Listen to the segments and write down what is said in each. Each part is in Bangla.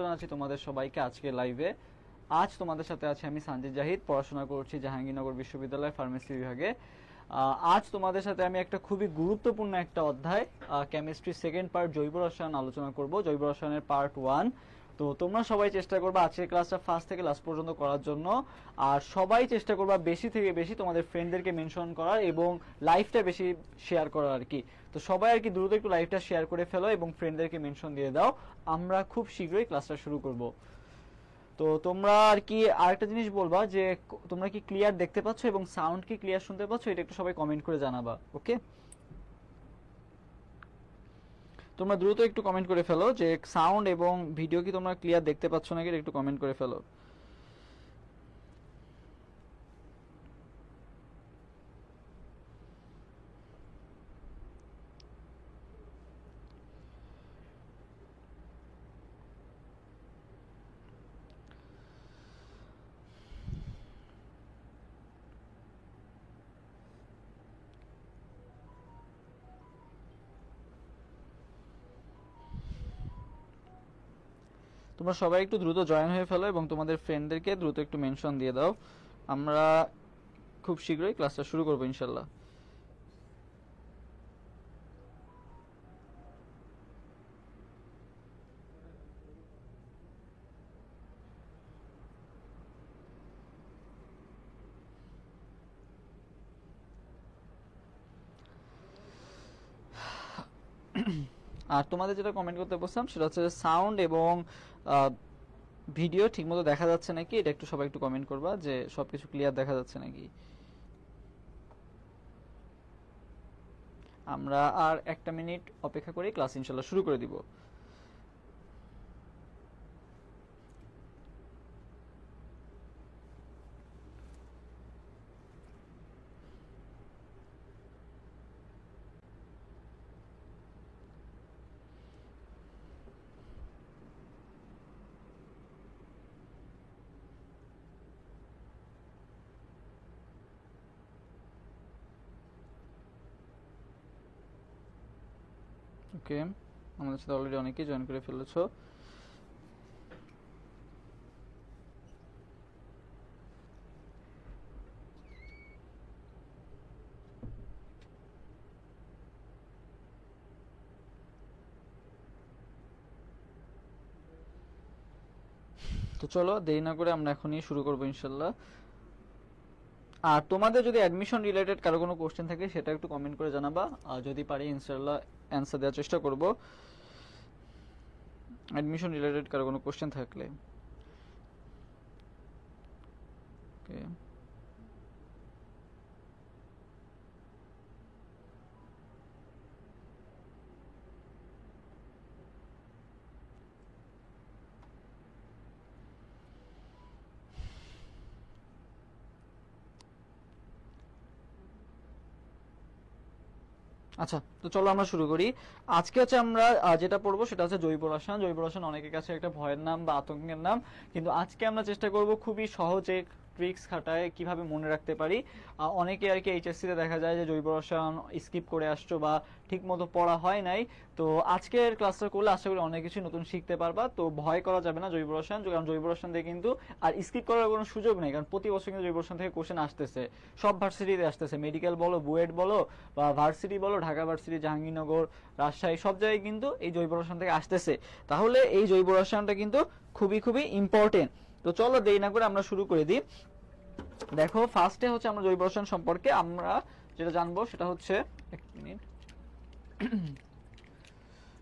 জানাচ্ছি তোমাদের সবাইকে আজকে লাইভে। আজ তোমাদের সাথে আছি আমি সানজিদ জাহিদ, পড়াশোনা করছি জাহাঙ্গীরনগর বিশ্ববিদ্যালয়ের ফার্মেসি বিভাগে। আজ তোমাদের সাথে আমি একটা খুবই গুরুত্বপূর্ণ একটা অধ্যায় কেমিস্ট্রি সেকেন্ড পার্ট জৈব রসায়ন আলোচনা করব, জৈব রসায়নের পার্ট 1। তো তোমরা সবাই চেষ্টা করবা আজকের ক্লাসটা ফার্স্ট থেকে লাস্ট পর্যন্ত করার জন্য, আর সবাই চেষ্টা করবা বেশি থেকে বেশি তোমাদের ফ্রেন্ডদেরকে মেনশন করার এবং লাইভটা বেশি শেয়ার করার আর কি। তো সবাই আর কি দ্রুত একটু লাইভটা শেয়ার করে ফেলো এবং ফ্রেন্ডদেরকে মেনশন দিয়ে দাও। আমরা খুব শীঘ্রই ক্লাসটা শুরু করব। তো তোমরা আর কি আরেকটা জিনিস বলবা যে তোমরা কি ক্লিয়ার দেখতে পাচ্ছ এবং সাউন্ড কি ক্লিয়ার শুনতে পাচ্ছ, এটা একটু সবাই কমেন্ট করে জানাবা। ওকে, তোমরা দ্রুত একটু কমেন্ট করে ফেলো যে সাউন্ড এবং ভিডিও কি তোমরা ক্লিয়ার দেখতে পাচ্ছ নাকি, একটু কমেন্ট করে ফেলো। তোমরা সবাই একটু দ্রুত জয়েন হয়ে ফেলো এবং তোমাদের ফ্রেন্ডদেরকে দ্রুত একটু মেনশন দিয়ে দাও। আমরা খুব শীঘ্রই ক্লাসটা শুরু করবো ইনশাল্লাহ। আর তোমাদের যেটা কমেন্ট করতে বলছিলাম সেটা হচ্ছে সাউন্ড এবং ভিডিও ঠিকমতো দেখা যাচ্ছে নাকি, এটা একটু সবাই একটু কমেন্ট করবা যে সবকিছু ক্লিয়ার দেখা যাচ্ছে নাকি। আমরা আর একটা মিনিট অপেক্ষা করে ক্লাস ইনশাল্লাহ শুরু করে দিব। ওকে, আমাদের সাথে অলরেডি অনেকেই জয়েন করে ফেলেছো। তো চলো দেরি না করে আমরা এখনই শুরু করবো ইনশাল্লাহ। আর তোমাদের যদি অ্যাডমিশন রিলেটেড কারো কোনো কোশ্চেন থাকে সেটা একটু কমেন্ট করে জানাবা, আর যদি পারি ইনশাল্লাহ অ্যান্সার দেওয়ার চেষ্টা করব অ্যাডমিশন রিলেটেড কারো কোনো কোশ্চেন থাকলে। ওকে, আচ্ছা তো চলো আমরা শুরু করি। আজকে হচ্ছে আমরা যেটা পড়বো সেটা হচ্ছে জৈব রসায়ন। জৈব রসায়ন অনেকের কাছে একটা ভয়ের নাম বা আতঙ্কের নাম, কিন্তু আজকে আমরা চেষ্টা করব খুবই সহজে ট্রিক্স খাটায় কিভাবে মনে রাখতে পারি। অনেকে আর কি এইচএসসিতে দেখা যায় যে জৈব রসায়ন স্কিপ করে আসছো বা ঠিক মতো পড়া হয় নাই। তো আজকের ক্লাসটা করলে আশা করি অনেক কিছু নতুন শিখতে পারবা। তো ভয় করা যাবে না জৈব রসায়ন, কারণ জৈব রসায়ন দিয়ে কিন্তু আর স্কিপ করার কোনো সুযোগ নেই, কারণ প্রতি বছর কিন্তু জৈব রসায়ন থেকে কোশ্চেন আসতেছে, সব ভার্সিটিতে আসতেছে, মেডিকেল বলো, বুয়েট বলো বা ভার্সিটি বলো, ঢাকা ভার্সিটি, জাহাঙ্গীরনগর, রাজশাহী, সব জায়গায় কিন্তু এই জৈব রসায়ন থেকে আসতেছে। তাহলে এই জৈব রসায়নটা কিন্তু খুবই খুবই ইম্পর্টেন্ট। তো চলো দেরি না করে আমরা শুরু করে দিই। দেখো ফার্স্টে হচ্ছে আমরা জৈব রসায়ন সম্পর্কে আমরা যেটা জানবো সেটা হচ্ছে, এক মিনিট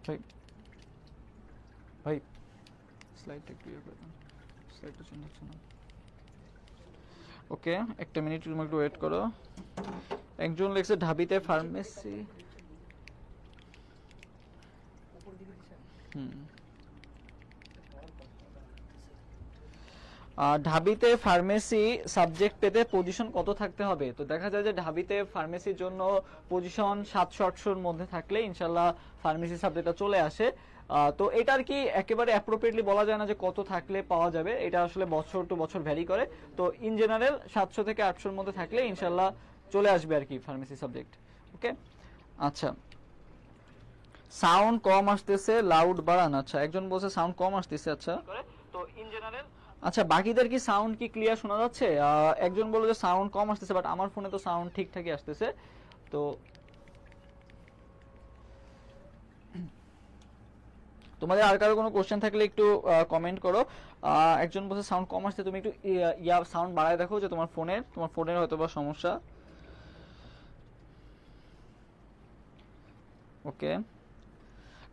ভাই ভাই স্লাইডটা ক্লিয়ার করে দেন, স্লাইডটা চেঞ্জ হচ্ছে না। ওকে, একটা মিনিট তুমি একটু ওয়েট করো। একজন লেখছে ঢাবিতে ফার্মেসি। ঢাবিতে ফার্মেসি সাবজেক্ট পেতে পজিশন কত থাকতে হবে? তো দেখা যায় যে ঢাবিতে ফার্মেসির জন্য পজিশন 700-800-র মধ্যে থাকলে ইনশাল্লাহ ফার্মেসি সাবজেক্টটা চলে আসে। তো এটা আর কি একেবারে অ্যাপ্রোপ্রিয়েটলি বলা যায় না যে কত থাকলে পাওয়া যাবে, এটা আসলে বছর টু বছর ভ্যারি করে। তো ইন জেনারেল 700 থেকে 800-র মধ্যে থাকলে ইনশাল্লাহ চলে আসবে আর কি ফার্মেসি সাবজেক্ট। ওকে, আচ্ছা সাউন্ড কম আসতেছে, লাউড বাড়ান। আচ্ছা, একজন বলছে সাউন্ড কম আসতেছে। আচ্ছা, তো ইন জেনারেল আচ্ছা, বাকিদের কি সাউন্ড কি ক্লিয়ার শোনা যাচ্ছে? একজন বলল যে সাউন্ড কম আসতেছে, বাট আমার ফোনে তো সাউন্ড ঠিকঠাকই আসতেছে। তো তোমাদের আর কারো কোনো কোশ্চেন থাকলে একটু কমেন্ট করো। একজন বলছে সাউন্ড কম আসছে, তুমি একটু সাউন্ড বাড়ায় দেখো যে তোমার ফোনের হয়তো বা সমস্যা। ওকে,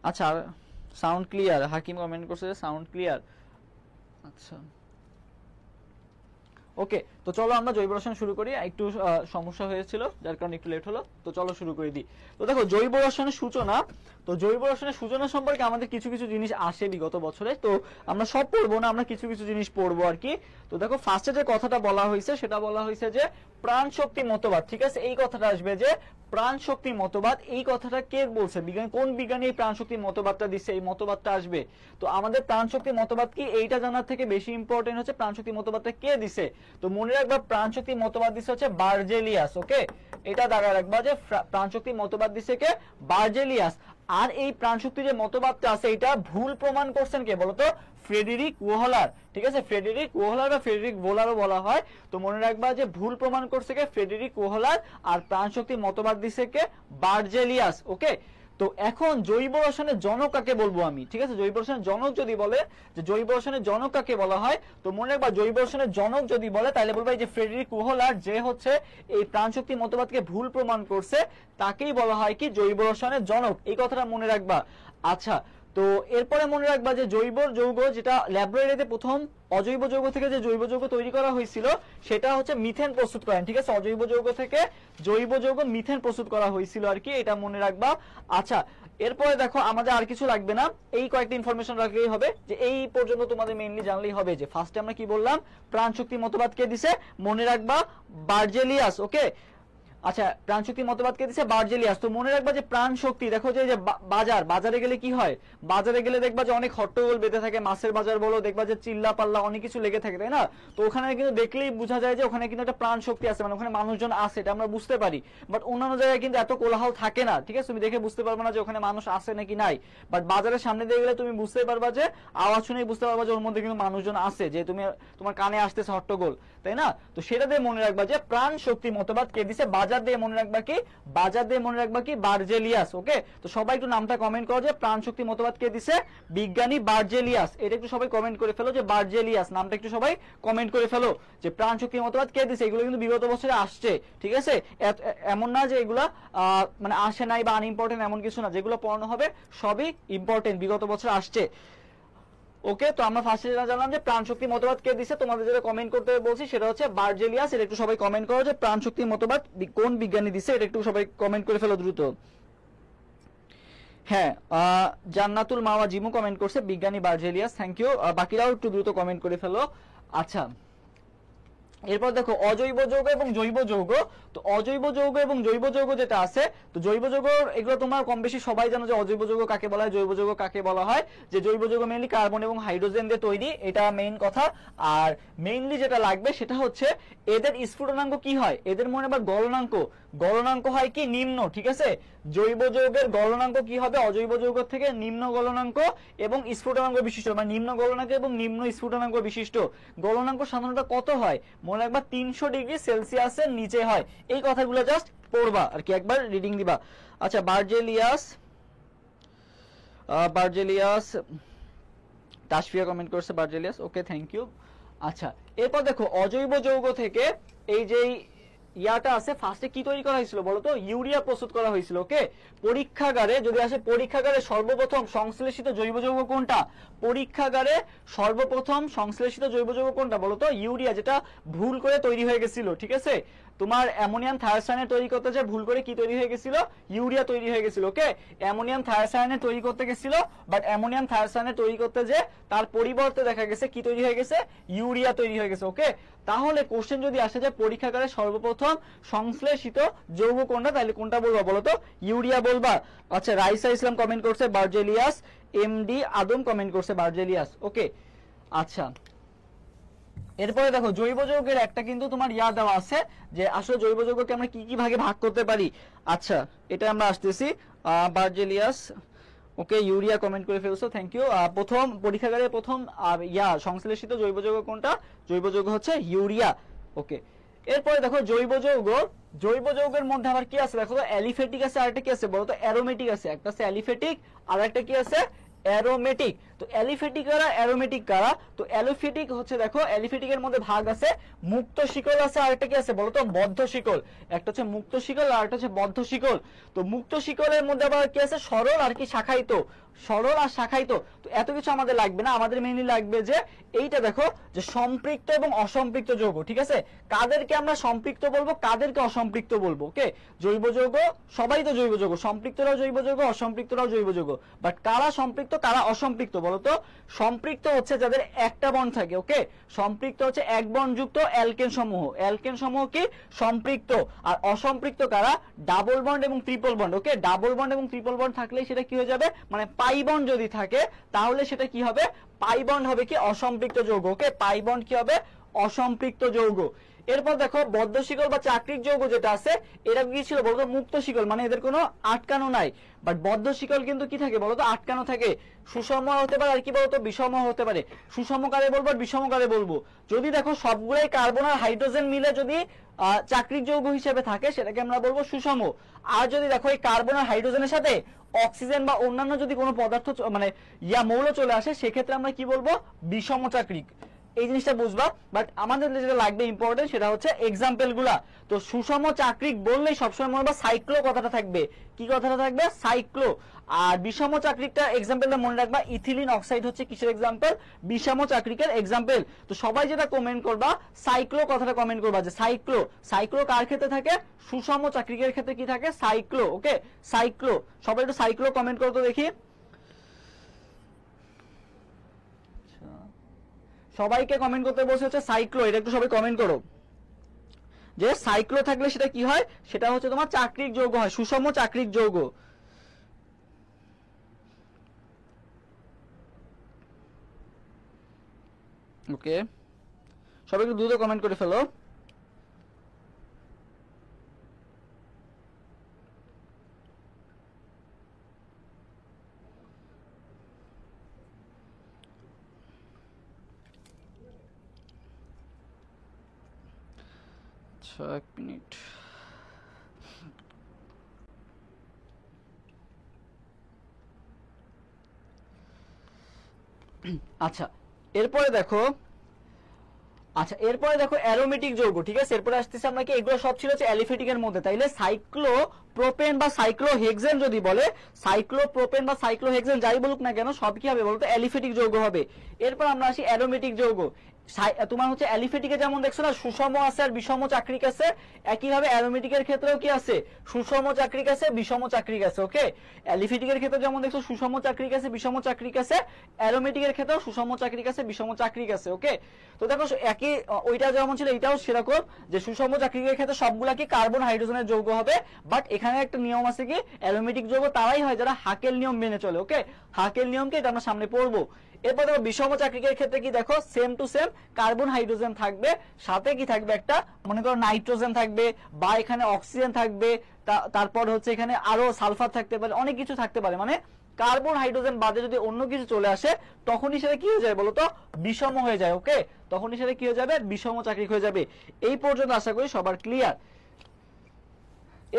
আচ্ছা, সাউন্ড ক্লিয়ার। হাকিম কমেন্ট করছে সাউন্ড ক্লিয়ার। আচ্ছা, ওকে, তো চলো আমরা জৈব রসায়ন শুরু করি। একটু সমস্যা হয়েছিল যার কারণে একটু লেট হলো, তো চলো শুরু করে দিই। তো দেখো, জৈব রসায়নের সূচনা, তো জৈব রসায়নের সূচনা সম্পর্কে আমাদের কিছু কিছু জিনিস আসে বিগত বছরে, তো আমরা সব পড়বো না, আমরা কিছু কিছু জিনিস পড়বো আর কি। তো দেখো, ফার্স্টে যে কথাটা বলা হয়েছে সেটা বলা হয়েছে যে প্রাণ শক্তি মতবাদ, ঠিক আছে? এই কথাটা আসবে যে প্রাণ শক্তি মতবাদ, এই কথাটা কে বলছে? বিজ্ঞানী, কোন বিজ্ঞানী এই প্রাণ শক্তি মতবাদটা দিচ্ছে? এই মতবাদটা আসবে। তো আমাদের প্রাণ শক্তি মতবাদ কি, এইটা জানার থেকে বেশি ইম্পর্টেন্ট হচ্ছে প্রাণ শক্তি মতবাদটা কে দিছে। তো মনে রাখবা, প্রাণ শক্তি মতবাদ দিছে হচ্ছে বার্জেলিয়াস। ওকে, এটা দাঁড়া রাখবা যে প্রাণ শক্তি মতবাদ দিছে কে? বার্জেলিয়াস। আর এই প্রাণ শক্তি যে মতবাদটা আছে এটা ভুল প্রমাণ করছেন কে বলতো? ফ্রেডেরিক ওহলার, ঠিক আছে? ফ্রেডেরিক ওহলার বা ফ্রেডেরিক ভোলারও বলা হয়। তো মনে রাখবা যে ভুল প্রমাণ করছে কে? ফ্রেডেরিক ওহলার। আর প্রাণ শক্তি মতবাদ দিছে কে? বার্জেলিয়াস। ওকে, তো এখন জৈব রসায়নের জনক কাকে বলবো আমি, ঠিক আছে? জৈব রসায়নের জনক যদি বলে যে জৈব রসায়নের জনক কাকে বলা হয়, তো মনে রাখবা জৈব রসায়নের জনক যদি বলে তাহলে বলবো এই যে ফ্রেডেরিক ওহলার, যে হচ্ছে এই প্রাণশক্তি মতবাদকে ভুল প্রমাণ করছে, তাকেই বলা হয় কি জৈব রসায়নের জনক। এই কথাটা মনে রাখবা। আচ্ছা, তো এরপরে মনে রাখবা যে জৈব যৌগ, যেটা ল্যাবরেটরিতে প্রথম অজৈব যৌগ থেকে যে জৈব যৌগ তৈরি করা হয়েছিল সেটা হচ্ছে মিথেন প্রস্তুত করেন, ঠিক আছে? অজৈব যৌগ থেকে জৈব যৌগ মিথেন প্রস্তুত করা হয়েছিল আর কি, এটা মনে রাখবা। আচ্ছা, এরপরে দেখো, আমাদের আর কিছু লাগবে না, এই কয়েকটা ইনফরমেশন রাখলেই হবে, যে এই পর্যন্ত তোমাদের মেইনলি জানলেই হবে যে ফার্স্টে আমরা কি বললাম, প্রাণ শক্তি মতবাদ কে দিছে? মনে রাখবা বার্জেলিয়াস। ওকে, আচ্ছা, প্রাণ শক্তি মতবাদ কে দিছে? বার্জেলিয়াস। তো মনে রাখবা যে প্রাণ শক্তি, দেখো যে বাজারে গেলে কি হয়? বাজারে গেলে দেখবা যে অনেক হট্টগোল বেঁধে থাকে, মাছের বাজার বলো, দেখবা যে চিল্লা পাল্লা অনেক কিছু লেগে থাকে, তাই না? তো ওখানে কিন্তু দেখলেই বোঝা যায় যে ওখানে কিন্তু একটা প্রাণ শক্তি আছে, মানে ওখানে মানুষজন আছে, এটা আমরা বুঝতে পারি। বাট অন্যান্য জায়গায় কিন্তু এত কোলাহল থাকে না, ঠিক আছে? তুমি দেখে বুঝতে পারবে না যে ওখানে মানুষ আছে নাকি নাই। বাট বাজারের সামনে দিয়ে গেলে তুমি বুঝতে পারবা যে, আওয়াজ শুনেই বুঝতে পারবা যে ওর মধ্যে কিন্তু মানুষজন আছে, যে তোমার কানে আসতেছে হট্টগোল, তাই না? তো সেটা দিয়ে মনে রাখবা যে প্রাণ শক্তি মতবাদ কে দিছে। বাজার দিয়ে মনে রাখবা কি? বাজার দিয়ে মনে রাখবা কি? বার্জেলিয়াস। ওকে, তো সবাই একটু নামটা কমেন্ট করো যে প্রাণ শক্তি মতবাদ কে দিছে? বিজ্ঞানী বার্জেলিয়াস। এটা একটু সবাই কমেন্ট করে ফেলো যে বার্জেলিয়াস নামটা একটু সবাই কমেন্ট করে ফেলো, যে প্রাণ শক্তি মতবাদ কে দিছে। এগুলো কিন্তু বিগত বছরে আসছে, ঠিক আছে? এমন না যে এগুলা মানে আসে নাই বা আনইম্পর্টেন্ট, এমন কিছু না। যেগুলো পড়ানো হবে সবই ইম্পর্টেন্ট, বিগত বছরে আসছে। ওকে, তো আমরা ফার্স্টে যেটা জানলাম যে প্রাণ শক্তি মতবাদ কে দিছে, তোমাদের যেটা কমেন্ট করতে বলছি সেটা হচ্ছে বার্জেলিয়াস। এটা একটু সবাই কমেন্ট করো যে প্রাণ শক্তি মতবাদ কোন বিজ্ঞানী দিছে, এটা একটু সবাই কমেন্ট করে ফেলো দ্রুত। হ্যাঁ, জান্নাতুল মাওয়া জিমু কমেন্ট করছে বিজ্ঞানী বার্জেলিয়াস, থ্যাংক ইউ। বাকিরাও একটু দ্রুত কমেন্ট করে ফেলো। আচ্ছা, এরপর দেখো অজৈব যৌগ এবং জৈব যৌগ। তো অজৈব যৌগ এবং জৈব যৌগ যেটা আছে, তো জৈব যৌগ এগুলো তোমার কম বেশি সবাই জানো যে অজৈব যৌগ কাকে বলা হয়, জৈব যৌগ কাকে বলা হয়। যে জৈব যৌগ মেইনলি কার্বন এবং হাইড্রোজেন দিয়ে তৈরি, এটা মেইন কথা। আর মেইনলি যেটা লাগবে সেটা হচ্ছে এদের স্ফুটনাঙ্ক কি হয়, এদের মনে আবার গলনাঙ্ক, গলনাঙ্ক হয় কি নিম্ন, ঠিক আছে? জৈব যৌগের গলনাঙ্ক কি হবে? অজৈব যৌগ থেকে নিম্ন গলনাঙ্ক এবং স্ফুটনাঙ্ক বিশিষ্ট, মানে নিম্ন গলনাঙ্ক এবং নিম্ন স্ফুটনাঙ্ক বিশিষ্ট। গলনাঙ্ক সাধারণত কত হয়? মনে রাখবা 300 ডিগ্রি সেলসিয়াসের নিচে হয়। এই কথাগুলো জাস্ট পড়বা আর কি, একবার রিডিং দিবা। আচ্ছা, বার্জেলিয়াস, বার্জেলিয়াস, তাসফিয়া কমেন্ট করছে বার্জেলিয়াস। Okay, thank you. আচ্ছা, এরপর দেখো অজৈব যৌগ থেকে এই যে ইয়াটা আছে, ফার্স্টে কি তৈরি করা হয়েছিল বলতো? ইউরিয়া প্রস্তুত করা হয়েছিল। ওকে, পরীক্ষাগারে যদি আসে, পরীক্ষাগারে সর্বপ্রথম সংশ্লেষিত জৈব যৌগ কোনটা? পরীক্ষাগারে সর্বপ্রথম সংশ্লেষিত জৈব যৌগ কোনটা বলতো? ইউরিয়া, যেটা ভুল করে তৈরি হয়ে গেছিল, ঠিক আছে? তোমার অ্যামোনিয়াম থায়োসায়ানেট তৈরি করতে যে ভুল করে কি তৈরি হয়ে গেছিল? ইউরিয়া তৈরি হয়ে গেছিল। ওকে, অ্যামোনিয়াম থায়োসায়ানেট তৈরি করতে গেছিল, বাট অ্যামোনিয়াম থায়োসায়ানেট তৈরি করতে যে তার পরিবর্তে দেখা গেছে কি তৈরি হয়ে গেছে? ইউরিয়া তৈরি হয়ে গেছে। ওকে, তাহলে কোশ্চেন যদি আসে যে পরীক্ষাগারে সর্বপ্রথম সংশ্লেষিত যৌগ কোনটা, তাহলে কোনটা বলবা বলতো? ইউরিয়া বলবা। আচ্ছা, রাইসা ইসলাম কমেন্ট করছে বার্জেলিয়াস, এমডি আদম কমেন্ট করছে বার্জেলিয়াস। ওকে, আচ্ছা, এরপরে দেখো জৈব যৌগের একটা কিন্তু তোমার ইয়া দেওয়া আছে যে আসলে জৈব যৌগকে আমরা কি কি ভাগে ভাগ করতে পারি। আচ্ছা, এটা আমরা আসতেছি। বার্জেলিয়াস, ওকে, ইউরিয়া কমেন্ট করে ফেলছো, থ্যাংক ইউ। প্রথম পরীক্ষাগারে প্রথম সংশ্লেষিত জৈব যৌগ কোনটা? জৈব যৌগ হচ্ছে ইউরিয়া। ওকে, এরপরে দেখো জৈব যৌগ, জৈব যৌগের মধ্যে আবার কি আছে দেখো তো, অ্যালিফেটিক আছে, আরেকটা কি আছে বলো তো, অ্যারোমেটিক আছে। একটা আছে অ্যালিফেটিক আর একটা কি আছে, অ্যারোমেটিক। তো অ্যালিফেটিক কারা, অ্যারোমেটিক কারা? তো অ্যালিফেটিক হচ্ছে দেখো, অ্যালিফেটিকের মধ্যে ভাগ আছে, মুক্ত শিকল আছে, আরেকটা কি আছে বলো তো, বদ্ধ শিকল। একটা হচ্ছে মুক্ত শিকল আর একটা হচ্ছে বদ্ধ শিকল। তো মুক্ত শিকলের মধ্যে আবার কি আছে, সরল আর কি শাখায়িত, সরল আর শাখায়িত। তো এত কিছু আমাদের লাগবে না, আমাদের মেইনলি লাগবে যে এইটা দেখো, যে সম্পৃক্ত এবং অসম্পৃক্ত যৌগ। ঠিক আছে, কাদেরকে আমরা সম্পৃক্ত বলবো, কাদেরকে অসম্পৃক্ত বলবো? ওকে, জৈব যৌগ সবাই তো জৈব যৌগ, সম্পৃক্তরাও জৈব যৌগ, অসম্পৃক্তরাও জৈব যৌগ। বাট কারা সম্পৃক্ত কারা অসম্পৃক্ত বলতো? সম্পৃক্ত হচ্ছে যাদের একটা বন্ড থাকে। ওকে, সম্পৃক্ত হচ্ছে এক বন্ডযুক্ত অ্যালকেন সমূহ, অ্যালকেন সমূহ কি সম্পৃক্ত। আর অসম্পৃক্ত কারা? ডাবল বন্ড এবং ট্রিপল বন্ড। ওকে, ডাবল বন্ড এবং ট্রিপল বন্ড থাকলেই সেটা কি হয়ে যাবে, মানে পাই বন্ড যদি থাকে তাহলে সেটা কি হবে, পাই বন্ড হবে কি অসম্পৃক্ত যৌগ। ওকে, পাই বন্ড কি হবে, অসম্পৃক্ত যৌগ। এরপর দেখো বদ্ধ শিকল বা চাকরিক যৌগ যেটা আছে, এরা কি ছিল বলতো, মুক্ত শিকল, মানে এদের কোনো আটকানো নাই। বাট বদ্ধ শিকল কিন্তু কি থাকে বলতো, আটকানো থাকে। সুষম হতে পারে আর কি বলতো, বিষম হতে পারে। সুষম কারে বলবো আর বিষম কারে বলবো? যদি দেখো সবগুলাই কার্বন আর হাইড্রোজেন মিলে যদি চাকরিক যৌগ হিসেবে থাকে সেটাকে আমরা বলবো সুষম। আর যদি দেখো এই কার্বন আর হাইড্রোজেনের সাথে অক্সিজেন বা অন্যান্য যদি কোনো পদার্থ মানে মৌল চলে আসে, সেক্ষেত্রে আমরা কি বলবো, বিষম চাকরিক। এই জিনিসটা বুঝবা। বাট আমাদের যেটা লাগবে ইম্পর্টেন্ট সেটা হচ্ছে এক্সাম্পল গুলা। তো সুষম চাকরিক বললেই সবসময় মনে রাখবা সাইক্লো কথাটা থাকবে। কি কথাটা থাকবে? সাইক্লো। আর বিষম চাকরিকটা এক্সাম্পলটা মনে রাখবা, ইথিলিন অক্সাইড হচ্ছে কিসের এক্সাম্পল, বিষম চাকরিকের এক্সাম্পল। তো সবাই যেটা কমেন্ট করবা, সাইক্লো কথাটা কমেন্ট করবা, যে সাইক্লো। সাইক্লো কার ক্ষেত্রে থাকে? সুষম চাকরিকের ক্ষেত্রে কি থাকে? সাইক্লো। ওকে, সাইক্লো। সবাই একটু সাইক্লো কমেন্ট করো তো দেখি। সবাইকে কমেন্ট করতে বলছে হচ্ছে সাইক্লো, এটা একটু সবাই কমেন্ট করো, যে সাইক্লো থাকলে সেটা কি হয়, সেটা হচ্ছে তোমার চাকরিক যৌগ হয়, সুষম চাকরিক যৌগ। ওকে, সবাই একটু দ্রুত কমেন্ট করে ফেলো। আচ্ছা, এক মিনিট। আচ্ছা, এরপরে দেখো, আচ্ছা এরপরে দেখো অ্যারোমেটিক যৌগ। ঠিক আছে, এরপরে আসতেছে আমরা কি, এগুলো সব ছিল হচ্ছে অ্যালিফেটিকের মধ্যে। তাইলে সাইক্লো প্রোপেন বা সাইক্লোহেক্সেন যদি বলে, সাইক্লো প্রোপেন বা সাইক্লোহেক্সেন যাই বলুক না কেন, সব কি হবে বলতো, অ্যালিফেটিক যৌগ হবে। এরপর আমরা আসি অ্যারোমেটিক যৌগ। তোমার হচ্ছে অ্যালিফেটিকে যেমন দেখছো না সুষম আছে আর বিষম চাকরিক আছে, একইভাবে অ্যারোমেটিকের ক্ষেত্রেও কি আছে, সুষম চাকরিক আছে, বিষম চাকরিক আছে। ওকে, অ্যালিফেটিকের ক্ষেত্রে যেমন দেখছো সুষম চাকরিক আছে, বিষম চাকরিক আছে, অ্যারোমেটিকের ক্ষেত্রেও সুষম চাকরিক আছে, বিষম চাকরিক আছে। ওকে, তো দেখো একই, ওইটা যেমন ছিল এটাও সেরকম, যে সুষম চাকরিকের ক্ষেত্রে সবগুলা কি কার্বন হাইড্রোজেনের যৌগ হবে। বাট এখানে একটা নিয়ম আছে কি, অ্যারোমেটিক যৌগ তারাই হয় যারা হাকেল নিয়ম মেনে চলে। ওকে, হাকেল নিয়মকে এটা আমরা সামনে পড়বো। এরপর দেখো বিষম চাকরিকের ক্ষেত্রে কি, দেখো same to same carbon hydrogen থাকবে, সাথে কি থাকবে, একটা মনে করো নাইট্রোজেন থাকবে, বা এখানে অক্সিজেন থাকবে, তারপর হচ্ছে এখানে আরো সালফার থাকতে পারে, অনেক কিছু থাকতে পারে। মানে কার্বন হাইড্রোজেন বাদে যদি অন্য কিছু চলে আসে, তখনই সেটা কি হয়ে যায় বলতো, বিষম হয়ে যায়। ওকে, তখনই সেটা কি হয়ে যাবে, বিষম চাকরিক হয়ে যাবে। এই পর্যন্ত আশা করি সবার ক্লিয়ার।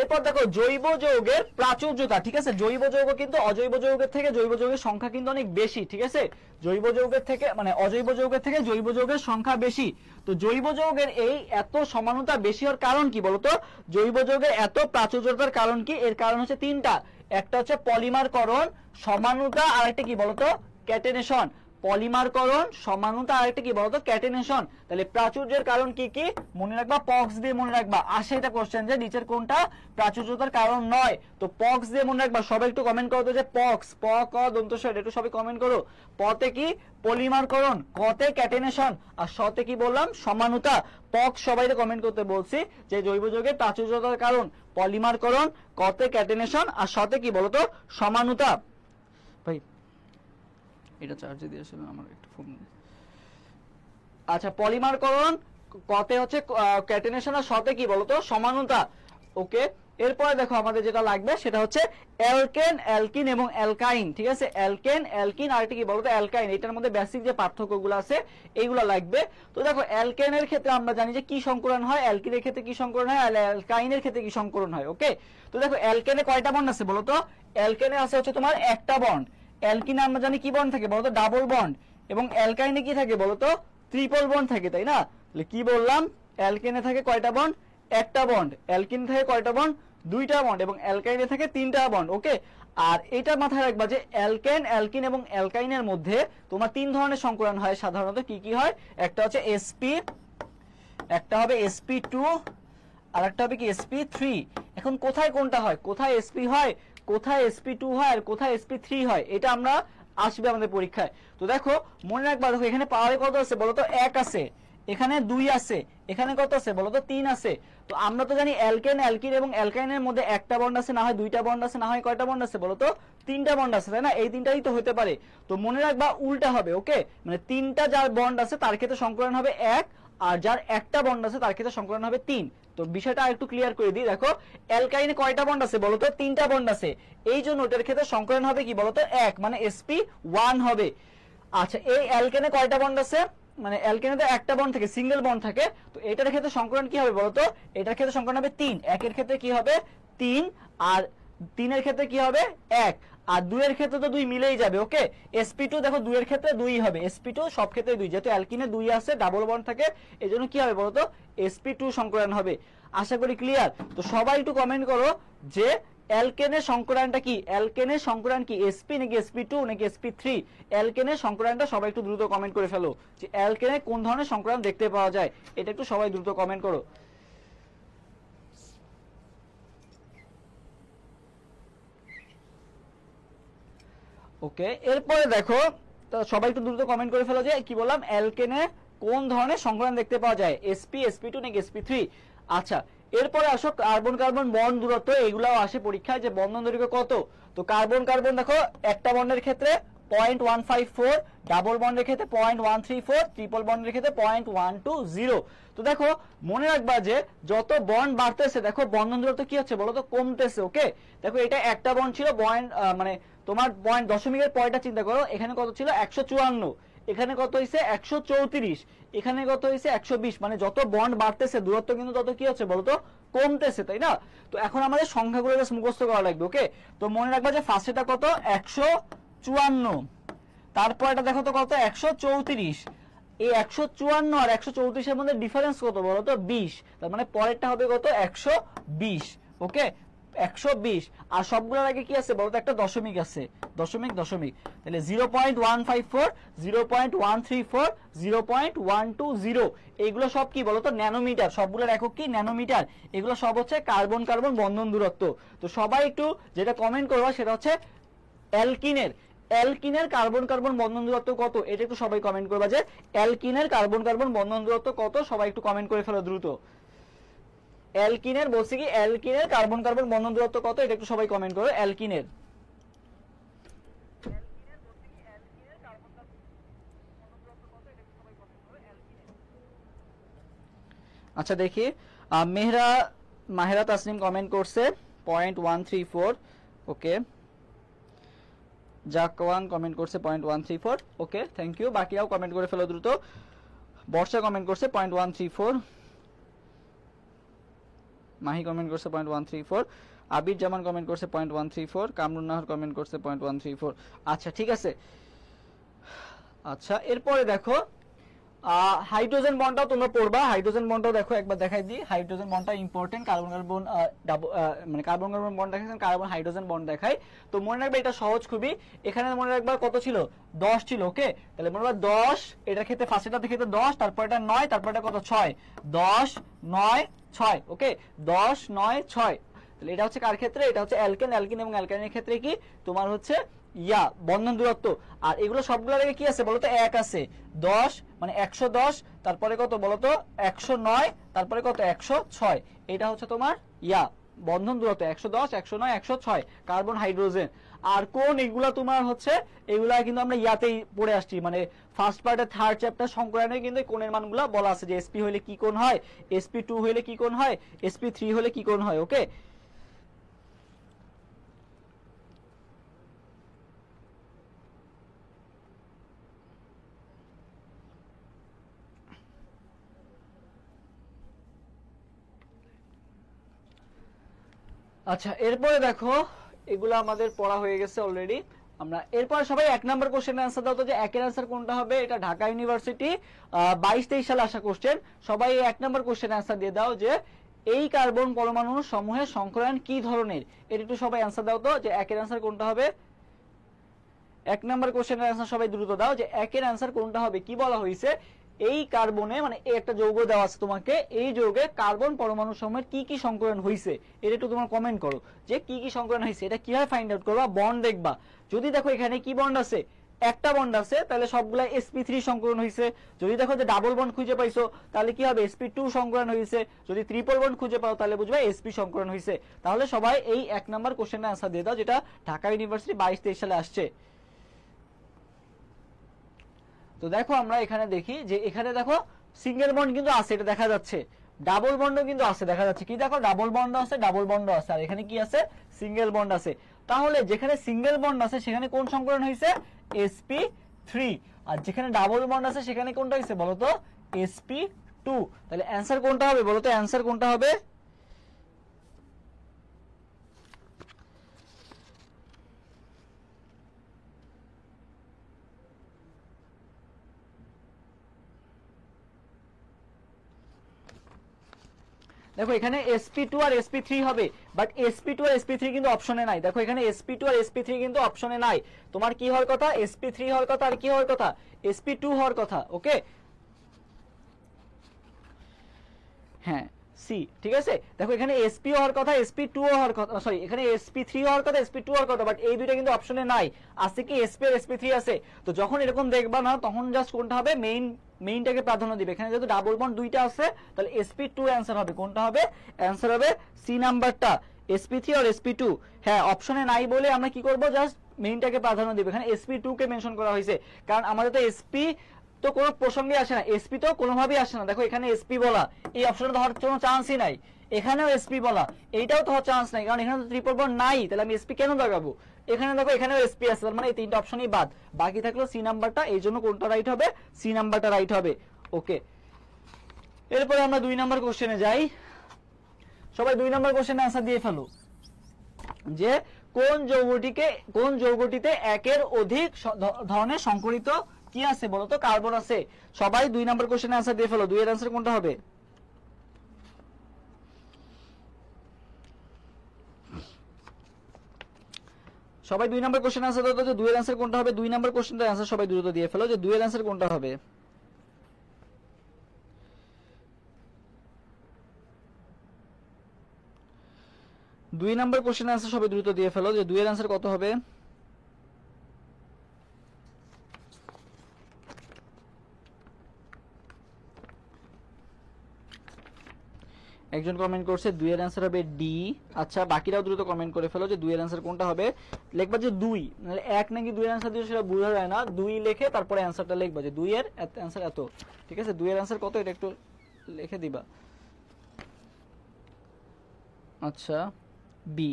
এরপর দেখো জৈব যৌগের প্রাচুর্যতা। ঠিক আছে, জৈব যৌগ কিন্তু অজৈব যৌগের থেকে জৈব যৌগের সংখ্যা কিন্তু অনেক বেশি। ঠিক আছে, জৈব যৌগের থেকে মানে অজৈব যৌগের থেকে জৈব যৌগের সংখ্যা বেশি। তো জৈব যৌগের এই এত সমানতা বেশি হওয়ার কারণ কি বলতো, জৈব যৌগের এত প্রাচুর্যতার কারণ কি? এর কারণ হচ্ছে তিনটা। একটা হচ্ছে পলিমারকরণ, সমানুতা, আর একটা কি বলতো, ক্যাটেনেশন। পলিমারকরণ, সমানুতা, আর একটা কি বলতো, ক্যাটেনেশন। তাহলে প্রাচুর্যের কারণ কি কি মনে রাখবা, পক্স দিয়ে মনে রাখবা। আসে এটা কোশ্চেন যে নিচের কোনটা প্রাচুর্যতার কারণ নয়, তো পক্স দিয়ে মনে রাখবা। সবাই একটু কমেন্ট করো তো, যে পক্স, প ক দন্তস্বর, একটু সবাই কমেন্ট করো। পতে কি পলিমারকরণ, কতে ক্যাটেনেশন, আর শতে কি বললাম, সমানুতা। পক্স সবাই কমেন্ট করতে বলছি, যে জৈব যৌগের প্রাচুর্যতার কারণ পলিমারকরণ, কতে ক্যাটেনেশন, আর শতে কি বলতো, সমানুতা। ভাই এটা চার্জে দিয়েছিলাম, আমার একটু ফোন। আচ্ছা, পলিমারকরণ, কতে হচ্ছে ক্যাটেনেশন, আর শতে কি বলতো, সমানুতা। ওকে, এরপরে দেখো আমাদের যেটা লাগবে সেটা হচ্ছে অ্যালকেন, অ্যালকিন এবং অ্যালকাইন। ঠিক আছে, অ্যালকেন, অ্যালকিন আর কি বলতো অ্যালকাইন, এটার মধ্যে বেসিক যে পার্থক্যগুলো আছে এইগুলো লাগবে। তো দেখো অ্যালকেনের ক্ষেত্রে আমরা জানি যে কি সংকরণ হয়, অ্যালকিনের ক্ষেত্রে কি সংকরণ হয়, আর অ্যালকাইনের ক্ষেত্রে কি সংকরণ হয়। ওকে, তো দেখো অ্যালকেনে কয়টা বন্ড আছে বলতো? অ্যালকেনে আছে হচ্ছে তোমার একটা বন্ড। অ্যালকিনে আমরা জানি কি বন্ড থাকে বলতো? Double bond. এবং অ্যালকাইনে কি থাকে বলতো? ট্রিপল বন্ড থাকে, তাই না? তাহলে কি বললাম? অ্যালকেনে থাকে কয়টা বন্ড? একটা বন্ড। অ্যালকিনে থাকে কয়টা বন্ড? দুইটা বন্ড। এবং অ্যালকাইনে থাকে তিনটা বন্ড। ওকে, আর এটা মাথায় রাখবা যে অ্যালকেন, অ্যালকিন এবং অ্যালকাইনের মধ্যে তোমার তিন ধরনের সংকরণ হয় সাধারণত। কি কি হয়? একটা হচ্ছে sp, একটা হবে sp2, আর একটা হবে কি sp3। এখন কোথায় কোনটা হয়, কোথায় sp হয়, কোথায় sp2 হয়, আর কোথায় sp3 হয়, এটা আমরা আসবে আমাদের পরীক্ষায়। তো দেখো মনে রাখবা, দেখো এখানে পাওয়ারে কত আছে বলো তো? 1 আছে, এখানে 2 আছে, এখানে কত আছে বলো তো? 3 আছে। তো আমরা তো জানি অ্যালকেন, অ্যালকিন এবং অ্যালকাইনের মধ্যে একটা বন্ড আছে, না হয় দুইটা বন্ড আছে, না হয় কয়টা বন্ড আছে বলো তো? তিনটা বন্ড আছে, তাই না? এই তিনটাই তো হতে পারে। তো মনে রাখবা উল্টা হবে। ওকে, মানে তিনটা যার বন্ড আছে তার ক্ষেত্রে সংকরণ হবে 1, আর যার একটা বন্ড আছে তার ক্ষেত্রে সংকরণ হবে 3। তো বিষয়টা আরেকটু ক্লিয়ার করে দিই। দেখো অ্যালকাইনে কয়টা বন্ড আছে বলতো? তিনটা বন্ড আছে, এই জন্য ওটার ক্ষেত্রে সংকরণ হবে কি বলতো? 1, মানে sp1 হবে। আচ্ছা, এই অ্যালকেনে কয়টা বন্ড আছে? মানে অ্যালকেনে তো একটা বন্ড থাকে, সিঙ্গেল বন্ড থাকে। তো এটার ক্ষেত্রে সংকরণ কি হবে বলতো? এটার ক্ষেত্রে সংকরণ হবে 3। একের ক্ষেত্রে কি হবে? 3, আর 3 এর ক্ষেত্রে কি হবে? 1, আর 2 এর ক্ষেত্রে তো 2 মিলেই যাবে। ওকে, sp2 দেখো 2 এর ক্ষেত্রে 2 হবে, sp2 সব ক্ষেত্রে 2, যেহেতু অ্যালকিনে 2 আছে, ডাবল বন্ড থাকে, এজন্য কি হবে বলতো? sp2 সংকরণ হবে। আশা করি ক্লিয়ার। তো সবাই একটু কমেন্ট করো যে অ্যালকেনের সংকরণটা কি? অ্যালকেনের সংকরণ কি sp নাকি sp2 নাকি sp3? অ্যালকেনের সংকরণটা সবাই একটু দ্রুত কমেন্ট করে ফেলো যে অ্যালকেনে কোন ধরনের সংকরণ দেখতে পাওয়া যায়, এটা একটু সবাই দ্রুত কমেন্ট করো। ওকে, এরপরে দেখো, তো সবাই একটু দ্রুত কমেন্ট করে ফেলো যে কি বললাম, অ্যালকেনে কোন ধরনের সংকরণ দেখতে পাওয়া যায়, sp, sp2 নাকি sp3? আচ্ছা, এরপরে আসো কার্বন কার্বন বন্ড দূরত্ব, এগুলাও আসে পরীক্ষায় যে বন্ধন দৈর্ঘ্য কত। তো কার্বন কার্বন দেখো একটা বন্ডের ক্ষেত্রে 0.154, ডাবল বন্ডের ক্ষেত্রে 0.134, ট্রিপল বন্ডের ক্ষেত্রে 0.120। তো দেখো মনে রাখবা যে যত বন্ড বাড়তেছে দেখো বন্ধন দূরত্ব কি হচ্ছে বলো তো? কমতেছে। ওকে, দেখো এটা একটা বন্ড ছিল, মানে তোমার পয়েন্ট দশমিকের পয়টা চিন্তা করো, এখানে কত ছিল? 154, এখানে কত হয়েছে? 134, এখানে কত হয়েছে? 120। মানে যত বন্ড বাড়তেছে দূরত্ব কিন্তু তত কি হচ্ছে বলতো? কমতেছে, তাই না? তো এখন আমাদের সংখ্যাগুলো মুখস্থ করা লাগবে। ওকে, তো মনে রাখবা যে ফার্স্টেটা কত? 154, তারপর এটা দেখো তো কত? 134। এই 154 আর 134 এর মধ্যে ডিফারেন্স কত বলতো? 20। তার মানে পরেরটা হবে কত? 120। ওকে, 120। আর সবগুলোর আগে কি আছে বলতো? একটা দশমিক আছে, দশমিক দশমিক। তাহলে 0.154, 0.134, 0.120, এইগুলো সব কি বলতো? ন্যানোমিটার। সবগুলোর একক কি? ন্যানোমিটার। এগুলো সব হচ্ছে কার্বন কার্বন বন্ধন দূরত্ব। তো সবাই একটু যেটা কমেন্ট করবা সেটা হচ্ছে অ্যালকিনের, অ্যালকিনের কার্বন কার্বন বন্ধন দূরত্ব কত, এটা একটু সবাই কমেন্ট করবা যে অ্যালকিনের কার্বন কার্বন বন্ধন দূরত্ব কত। সবাই একটু কমেন্ট করে ফেলো দ্রুত। অ্যালকিনের বলছি কি, অ্যালকিনের কার্বন কার্বন বন্ধন দূরত্ব কত, এটা একটু সবাই কমেন্ট করো। অ্যালকিনের, আচ্ছা দেখি, মাহেরা তাসনিম কমেন্ট করছে 0.134। ওকে, জাকওয়ান কমেন্ট করছে 0.134। ওকে, থ্যাংক ইউ। বাকিরাও কমেন্ট করে ফেলো দ্রুত। বর্ষা কমেন্ট করছে 0.134, মাহি কমেন্ট করছে 0.134, আবির জামান কমেন্ট করছে 0.134, কামরুন নাহার কমেন্ট করছে 0.134। আচ্ছা ঠিক আছে। আচ্ছা, এরপরে দেখো হাইড্রোজেন বন্ডটাও তোমরা পড়বা। হাইড্রোজেন বন্ডটাও দেখো একবার দেখাই দিই। হাইড্রোজেন বন্ডটা ইম্পর্টেন্ট। কার্বন কার্বন মানে কার্বন কার্বন বন্ড দেখাচ্ছেন, কার্বন হাইড্রোজেন বন্ড দেখাই। তো মনে রাখবে এটা সহজ খুবই। এখানে মনে রাখবা কত ছিল? 10 ছিল। ওকে, তাহলে মনে রাখবা 10, এটার ক্ষেত্রে ফার্স্টেটাতে ক্ষেত্রে 10, তারপর এটা 9, তারপর এটা কত? 6। 10 9 6। ওকে, 10 9 6। তাহলে এটা হচ্ছে কার ক্ষেত্রে? এটা হচ্ছে অ্যালকেন। অ্যালকিন এবং অ্যালকাইনের ক্ষেত্রে কি তোমার হচ্ছে বন্ধন দূরত্ব। আর এগুলো সবগুলোর আগে কি আছে বলতো? 1 আছে। 10 মানে 110, তারপরে কত বলতো? 109, তারপরে কত? 106। এটা হচ্ছে তোমার বন্ধন দূরত্ব 110 109 106 কার্বন হাইড্রোজেন। আর কোন এগুলা তোমার হচ্ছে, এগুলা কিন্তু আমরা ইয়াতেই পড়ে আসছি, মানে ফার্স্ট পার্টের থার্ড চ্যাপ্টার সংকরণে কিন্তু কোণের মানগুলো বলা আছে যে sp হইলে কি কোণ হয়, sp2 হইলে কি কোণ হয়, sp3 হলে কি কোণ হয়। ওকে, আচ্ছা, এরপরে দেখো এগুলো আমাদের পড়া হয়ে গেছে অলরেডি। আমরা এরপরে সবাই 1 নাম্বার কোশ্চেনের অ্যান্সার দাও তো, যে একের অ্যান্সার কোনটা হবে। এটা ঢাকা ইউনিভার্সিটি 22-23 সালে আসা কোশ্চেন। সবাই 1 নাম্বার কোশ্চেনের অ্যান্সার দিয়ে দাও যে এই কার্বন পরমাণু সমূহের সংকরায়ন কি ধরনের। এটা একটু সবাই অ্যান্সার দাও তো, যে একের অ্যান্সার কোনটা হবে। 1 নাম্বার কোশ্চেনের অ্যান্সার সবাই দ্রুত দাও, যে একের অ্যান্সার কোনটা হবে। কি বলা হয়েছে, এই কার্বনে মানে একটা যৌগ দেওয়া আছে তোমাকে, এই যৌগে কার্বন পরমাণু সমূহের কি কি সংকরণ হয়েছে, এটা একটু তোমার কমেন্ট করো যে কি কি সংকরণ হয়েছে। এটা কিভাবে ফাইন্ড আউট করবা, বন্ড দেখবা। যদি দেখো এখানে কি বন্ড আছে, একটা বন্ড আছে, তাহলে সবগুলা sp3 সংকরণ হয়েছে। যদি দেখো যে ডাবল বন্ড খুঁজে পাইছো, তাহলে কি হবে, sp2 সংকরণ হয়েছে। যদি ট্রিপল বন্ড খুঁজে পাও, তাহলে বুঝবে sp সংকরণ হয়েছে। তাহলে সবাই এই 1 নাম্বার কোশ্চেনের অ্যান্সার দিয়ে দাও, যেটা ঢাকা ইউনিভার্সিটি 22-23 সালে আসছে। তো দেখো আমরা এখানে দেখি যে এখানে দেখো সিঙ্গেল বন্ড কিন্তু আছে, এটা দেখা যাচ্ছে। ডাবল বন্ডও কিন্তু আছে, দেখা যাচ্ছে। কি দেখো, ডাবল বন্ড আছে, ডাবল বন্ড আছে, আর এখানে কি আছে, সিঙ্গেল বন্ড আছে। তাহলে যেখানে সিঙ্গেল বন্ড আছে সেখানে কোন সংকরণ হয়েছে, sp3। আর যেখানে ডাবল বন্ড আছে সেখানে কোনটা হয়েছে বলো তো, sp2। তাহলে অ্যান্সার কোনটা হবে বলো তো, অ্যান্সার কোনটা হবে। দেখো এখানে sp2 আর sp3 হবে, বাট sp2 আর sp3 কিন্তু অপশনে নাই। দেখো এখানে sp2 আর sp3 কিন্তু অপশনে নাই। তোমার কি হওয়ার কথা, sp3 হওয়ার কথা, আর কি হওয়ার কথা, sp2 হওয়ার কথা। ওকে, হ্যাঁ সি, ঠিক আছে। দেখো এখানে sp হওয়ার কথা, sp2 হওয়ার কথা, সরি এখানে sp3 হওয়ার কথা, sp2 হওয়ার কথা, বাট এই দুইটা কিন্তু অপশনে নাই। আছে কি, sp আর sp3 আছে। তো যখন এরকম দেখবা না, তখন জাস্ট কোনটা হবে, মেইনটাকে প্রাধান্য দিবে। এখানে যেহেতু ডাবল বন্ড দুইটা আছে, তাহলে sp2 অ্যান্সার হবে। কোনটা হবে, অ্যান্সার হবে সি নাম্বারটা, sp3 আর sp2। হ্যাঁ, অপশনে নাই বলে আমরা কি করব, জাস্ট মেইনটাকে প্রাধান্য দিব। এখানে sp2 কে মেনশন করা হয়েছে, কারণ আমাদের তো sp তো কোনো প্রসঙ্গে আসে না, এসপি তো কোনোভাবেই আসে না। দেখো এখানে এসপি বলা, এই অপশনটা ধরার কোনো চান্সই নাই। এখানেও এসপি বলা, এইটাও তো হওয়ার চান্স নাই, কারণ এখানে তো ট্রিপল বন্ড নাই। তাহলে আমি এসপি কেন লাগাবো, এখানে দেখো এখানেও এসপি আছে, তার মানে এই তিনটা অপশনই বাদ। বাকি থাকলো সি নাম্বারটা, এই জন্য কোনটা রাইট হবে, সি নাম্বারটা রাইট হবে। ওকে, এরপরে আমরা 2 নাম্বার কোশ্চেনে যাই। সবাই 2 নাম্বার কোশ্চেনে অ্যান্সার দিয়ে ফেলো, যে কোন যৌগটিতে একের অধিক ধরনের সংকরিত কি আছে বলতো, কার্বন আছে। সবাই 2 নাম্বার কোশ্চেনে অ্যান্সার দিয়ে ফেলো, 2 এর অ্যান্সার কোনটা হবে। সবাই 2 নাম্বার কোশ্চেন অ্যান্সার দাও, যে 2 এর অ্যান্সার কোনটা হবে। 2 নাম্বার কোশ্চেনটার অ্যান্সার সবাই দ্রুত দিয়ে ফেলো, যে 2 এর অ্যান্সার কোনটা হবে। দুই নাম্বার কোশ্চেন অ্যান্সার সবাই দ্রুত দিয়ে ফেলো, যে 2 এর অ্যান্সার কত হবে। একজন কমেন্ট করছে 2 এর অ্যান্সার হবে ডি। আচ্ছা, বাকিরাও দ্রুত কমেন্ট করে ফেলো, যে 2 এর অ্যান্সার কোনটা হবে। লিখবা যে 2, মানে 1 নাকি 2 এর অ্যান্সার দিও সেটা বোঝা যায় না। 2 লিখে তারপরে অ্যান্সারটা লিখবা, যে 2 এর অ্যান্সার এত। ঠিক আছে, 2 এর অ্যান্সার কত এটা একটু লিখে দিবা। আচ্ছা, বি,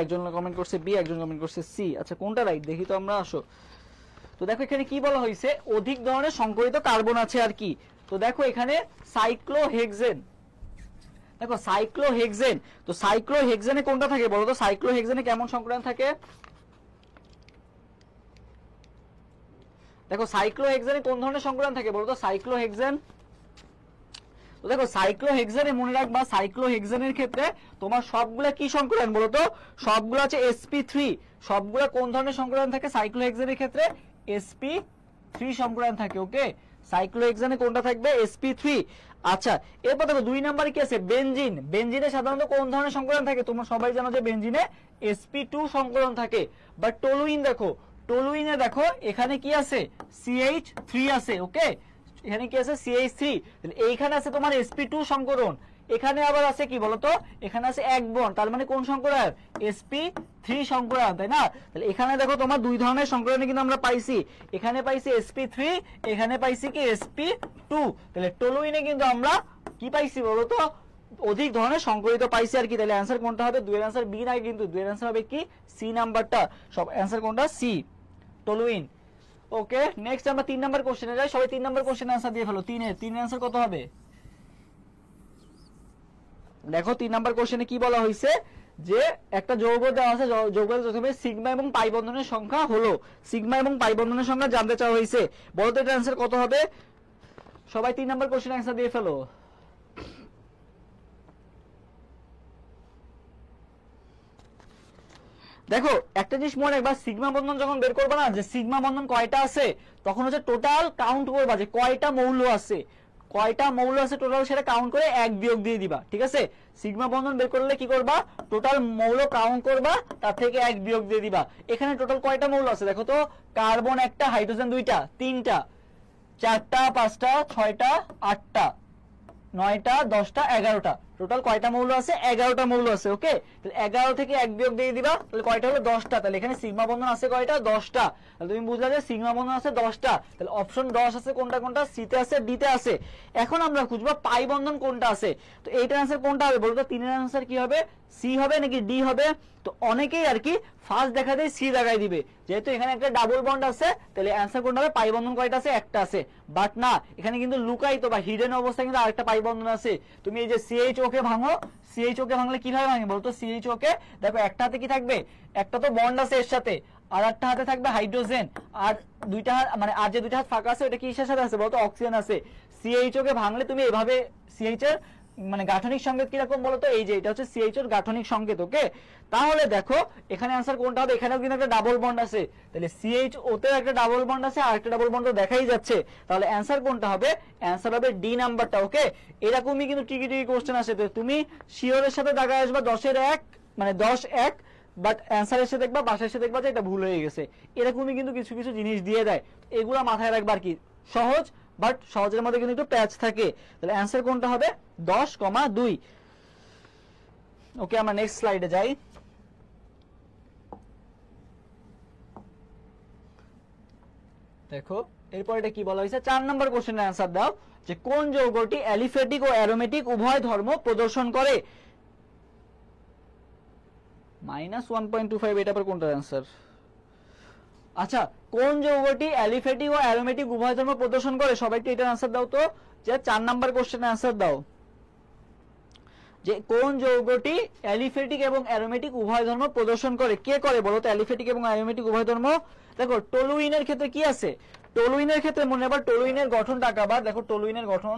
একজন কমেন্ট করছে বি, একজন কমেন্ট করছে সি। আচ্ছা, কোনটা রাইট দেখি তো আমরা, আসো। তো দেখো এখানে কি বলা হয়েছে, অধিক ধরনের সংকরিত কার্বন আছে আর কি। তো দেখো এখানে সাইক্লোহেক্সেন, দেখো সাইক্লোহেক্সেন। তো সাইক্লোহেক্সেনে কোনটা থাকে বলো তো, সাইক্লোহেক্সেনে কেমন সংকরণ থাকে। দেখো সাইক্লোহেক্সেনে কোন ধরনের সংকরণ থাকে বলো তো, সাইক্লোহেক্সেন। তো দেখো সাইক্লোহেক্সেনে মনে রাখবা, সাইক্লোহেক্সেনের ক্ষেত্রে তোমার সবগুলা কি সংকরণ বলো তো, সবগুলো আছে sp3। সবগুলা কোন ধরনের সংকরণ থাকে সাইক্লোহেক্সেনের ক্ষেত্রে, sp3 সংকরণ থাকে। ওকে, সাইক্লোহেক্সেনে কোনটা থাকবে, sp3। আচ্ছা, এরপর দেখো 2 নম্বরে কি আছে, বেনজিন। বেনজিনে সাধারণত কোন ধরনের সংকরণ থাকে, তোমরা সবাই জানো যে বেনজিনে sp2 সংকরণ থাকে। বাট টলুইন দেখো, টলুইনে দেখো এখানে কি আছে, ch3 আছে। ওকে, এখানে কি আছে, CH3। এইখানে আছে তোমার sp2 সংকরণ, এখানে আবার আছে কি বলতো, এখানে আছে এক বন্ড, তার মানে কোন সংকরণ, sp3 সংকরণ, তাই না। তাহলে এখানে দেখো তোমার 2 ধরনের সংকরণ কিন্তু আমরা পাইছি, এখানে পাইছি sp3, এখানে পাইছি কি sp2। তাহলে টলুইনে কিন্তু আমরা কি পাইছি বলতো, অধিক ধরনের সংকরিত পাইছি আর কি। তাহলে অ্যান্সার কোনটা হবে, 2 এর অ্যান্সার বি নাই, কিন্তু 2 এর অ্যান্সার হবে কি, সি নাম্বারটা। সব অ্যান্সার কোনটা, সি, টলুইন। ওকে, নেক্সট আমরা 3 নাম্বার কোশ্চেনে যাই। সবাই 3 নাম্বার কোশ্চেনে आंसर দিয়ে ফেলো। 3 এর অ্যান্সার কত হবে। দেখো 3 নাম্বার কোশ্চেনে কি বলা হয়েছে যে একটা যৌগ দেওয়া আছে, যৌগের প্রথমে সিগমা এবং পাই বন্ধনের সংখ্যা হলো, সিগমা এবং পাই বন্ধনের সংখ্যা জানতে চাওয়া হয়েছে। বলো তো এটার অ্যান্সার কত হবে? সবাই 3 নাম্বার কোশ্চেনের অ্যান্সার দিয়ে ফেলো। দেখো একটা জিনিস মনে রাখবা, সিগমা বন্ধন যখন বের করবা না, যে সিগমা বন্ধন কয়টা আছে, তখন হচ্ছে টোটাল কাউন্ট করবা যে কয়টা মৌল আছে, কয়টা মৌল আছে টোটাল, সেটা কাউন্ট করে 1 বিয়োগ দিয়ে দিবা। ঠিক আছে, সিগমা বন্ধন বের করলে কি করবা, টোটাল মৌল কাউন্ট করবা, তার থেকে 1 বিয়োগ দিয়ে দিবা। এখানে টোটাল কয়টা মৌল আছে দেখো তো, কার্বন একটা, হাইড্রোজেন দুইটা, তিনটা, চারটা, পাঁচটা, ছয়টা, আটটা, 9টা, 10টা, 11টা, টোটাল কয়টা মৌল আছে? 11টা মৌল আছে। ওকে, তাহলে 11 থেকে 1 বিয়োগ দিয়ে দিবা, তাহলে কয়টা হলো? 10টা। তাহলে এখানে সিগমা বন্ধন আছে কয়টা? 10টা। তাহলে তুমি বুঝলা যে সিগমা বন্ধন আছে 10টা। তাহলে অপশন 10 আছে কোনটা কোনটা? সি তে আছে, ডি তে আছে। এখন আমরা খুঁজবো পাই বন্ধন কোনটা আছে। তো এইটার आंसर কোনটা হবে বলতো? 3 এর आंसर কি হবে? সি হবে নাকি ডি হবে? তো অনেকেই আর কি ফার্স্ট দেখাতেই সি লাগাই দিবে, যেহেতু এখানে একটা ডাবল বন্ড আছে, তাহলে आंसर কোনটা হবে? পাই বন্ধন কয়টা আছে? একটা আছে। বাট না, এখানে কিন্তু লুকায়িত বা হিডেন অবস্থায় কিন্তু আরেকটা পাই বন্ধন আছে। তুমি এই যে সিএইচও কে ভাঙো, সিএইচও কে ভাঙলে কিভাবে ভাঙে বলতো? সিএইচও কে দেখো, একটা হাতে কি থাকবে? একটা তো বন্ড আছে এর সাথে, আর একটা হাতে থাকবে হাইড্রোজেন, আর দুইটা হাত মানে আর যে দুইটা হাত ফাঁকা আছে ওটা কিসের সাথে আছে বলতো? অক্সিজেন আছে। সিএইচও কে ভাঙলে তুমি এভাবে সিএইচ এর মানে গাঠনিক সংকেত কিরকম বলতো? এই যে এটা হচ্ছে সিএইচ এর গাঠনিক সংকেত। ওকে, তাহলে দেখো এখানে आंसर কোনটা হবে? এখানেও কিন্তু একটা ডাবল বন্ড আছে, তাহলে সিএইচ ও তে একটা ডাবল বন্ড আছে, আর একটা ডাবল বন্ড তো দেখাই যাচ্ছে। তাহলে आंसर কোনটা হবে? आंसर হবে ডি নাম্বারটা। ওকে, এরকমই কিন্তু টিকি টিকি কোশ্চেন আসে, তো তুমি শিওরের সাথে দাগায় আসবা 10 এর 1 মানে 10 1, বাট आंसर এসে দেখবা, বাসায় এসে দেখবা যে এটা ভুল হয়ে গেছে। এরকমই কিন্তু কিছু কিছু জিনিস দিয়ে দেয়, এগুলা মাথায় রাখবা আর কি। সহজ, বাট সহজের মধ্যে কিন্তু একটু প্যাচ থাকে। তাহলে आंसर কোনটা হবে? 10,2। ওকে, আমরা নেক্সট স্লাইডে যাই। দেখো এরপর এটা কি বলা হয়েছে, 4 নম্বর কোশ্চেনের आंसर দাও যে কোন যৌগটি অ্যালিফ্যাটিক ও অ্যারোমেটিক উভয় ধর্ম প্রদর্শন করে? -1.25, এটা পর কোনটার आंसर? আচ্ছা, কোন যৌগটি অ্যালিফ্যাটিক ও অ্যারোমেটিক উভয় ধর্ম প্রদর্শন করে? সবাইকে এটার आंसर দাও তো, যে 4 নম্বর কোশ্চেনের आंसर দাও যে কোন যৌগটি অ্যালিফ্যাটিক এবং অ্যারোমেটিক উভয় ধর্ম প্রদর্শন করে। কে করে বলো তো অ্যালিফ্যাটিক এবং অ্যারোমেটিক উভয় ধর্ম? দেখো টলুইনের ক্ষেত্রে কি আছে, টলুইনের ক্ষেত্রে মনে আবার টলুইনের গঠনটা আঁকাবার। দেখো টলুইনের গঠন,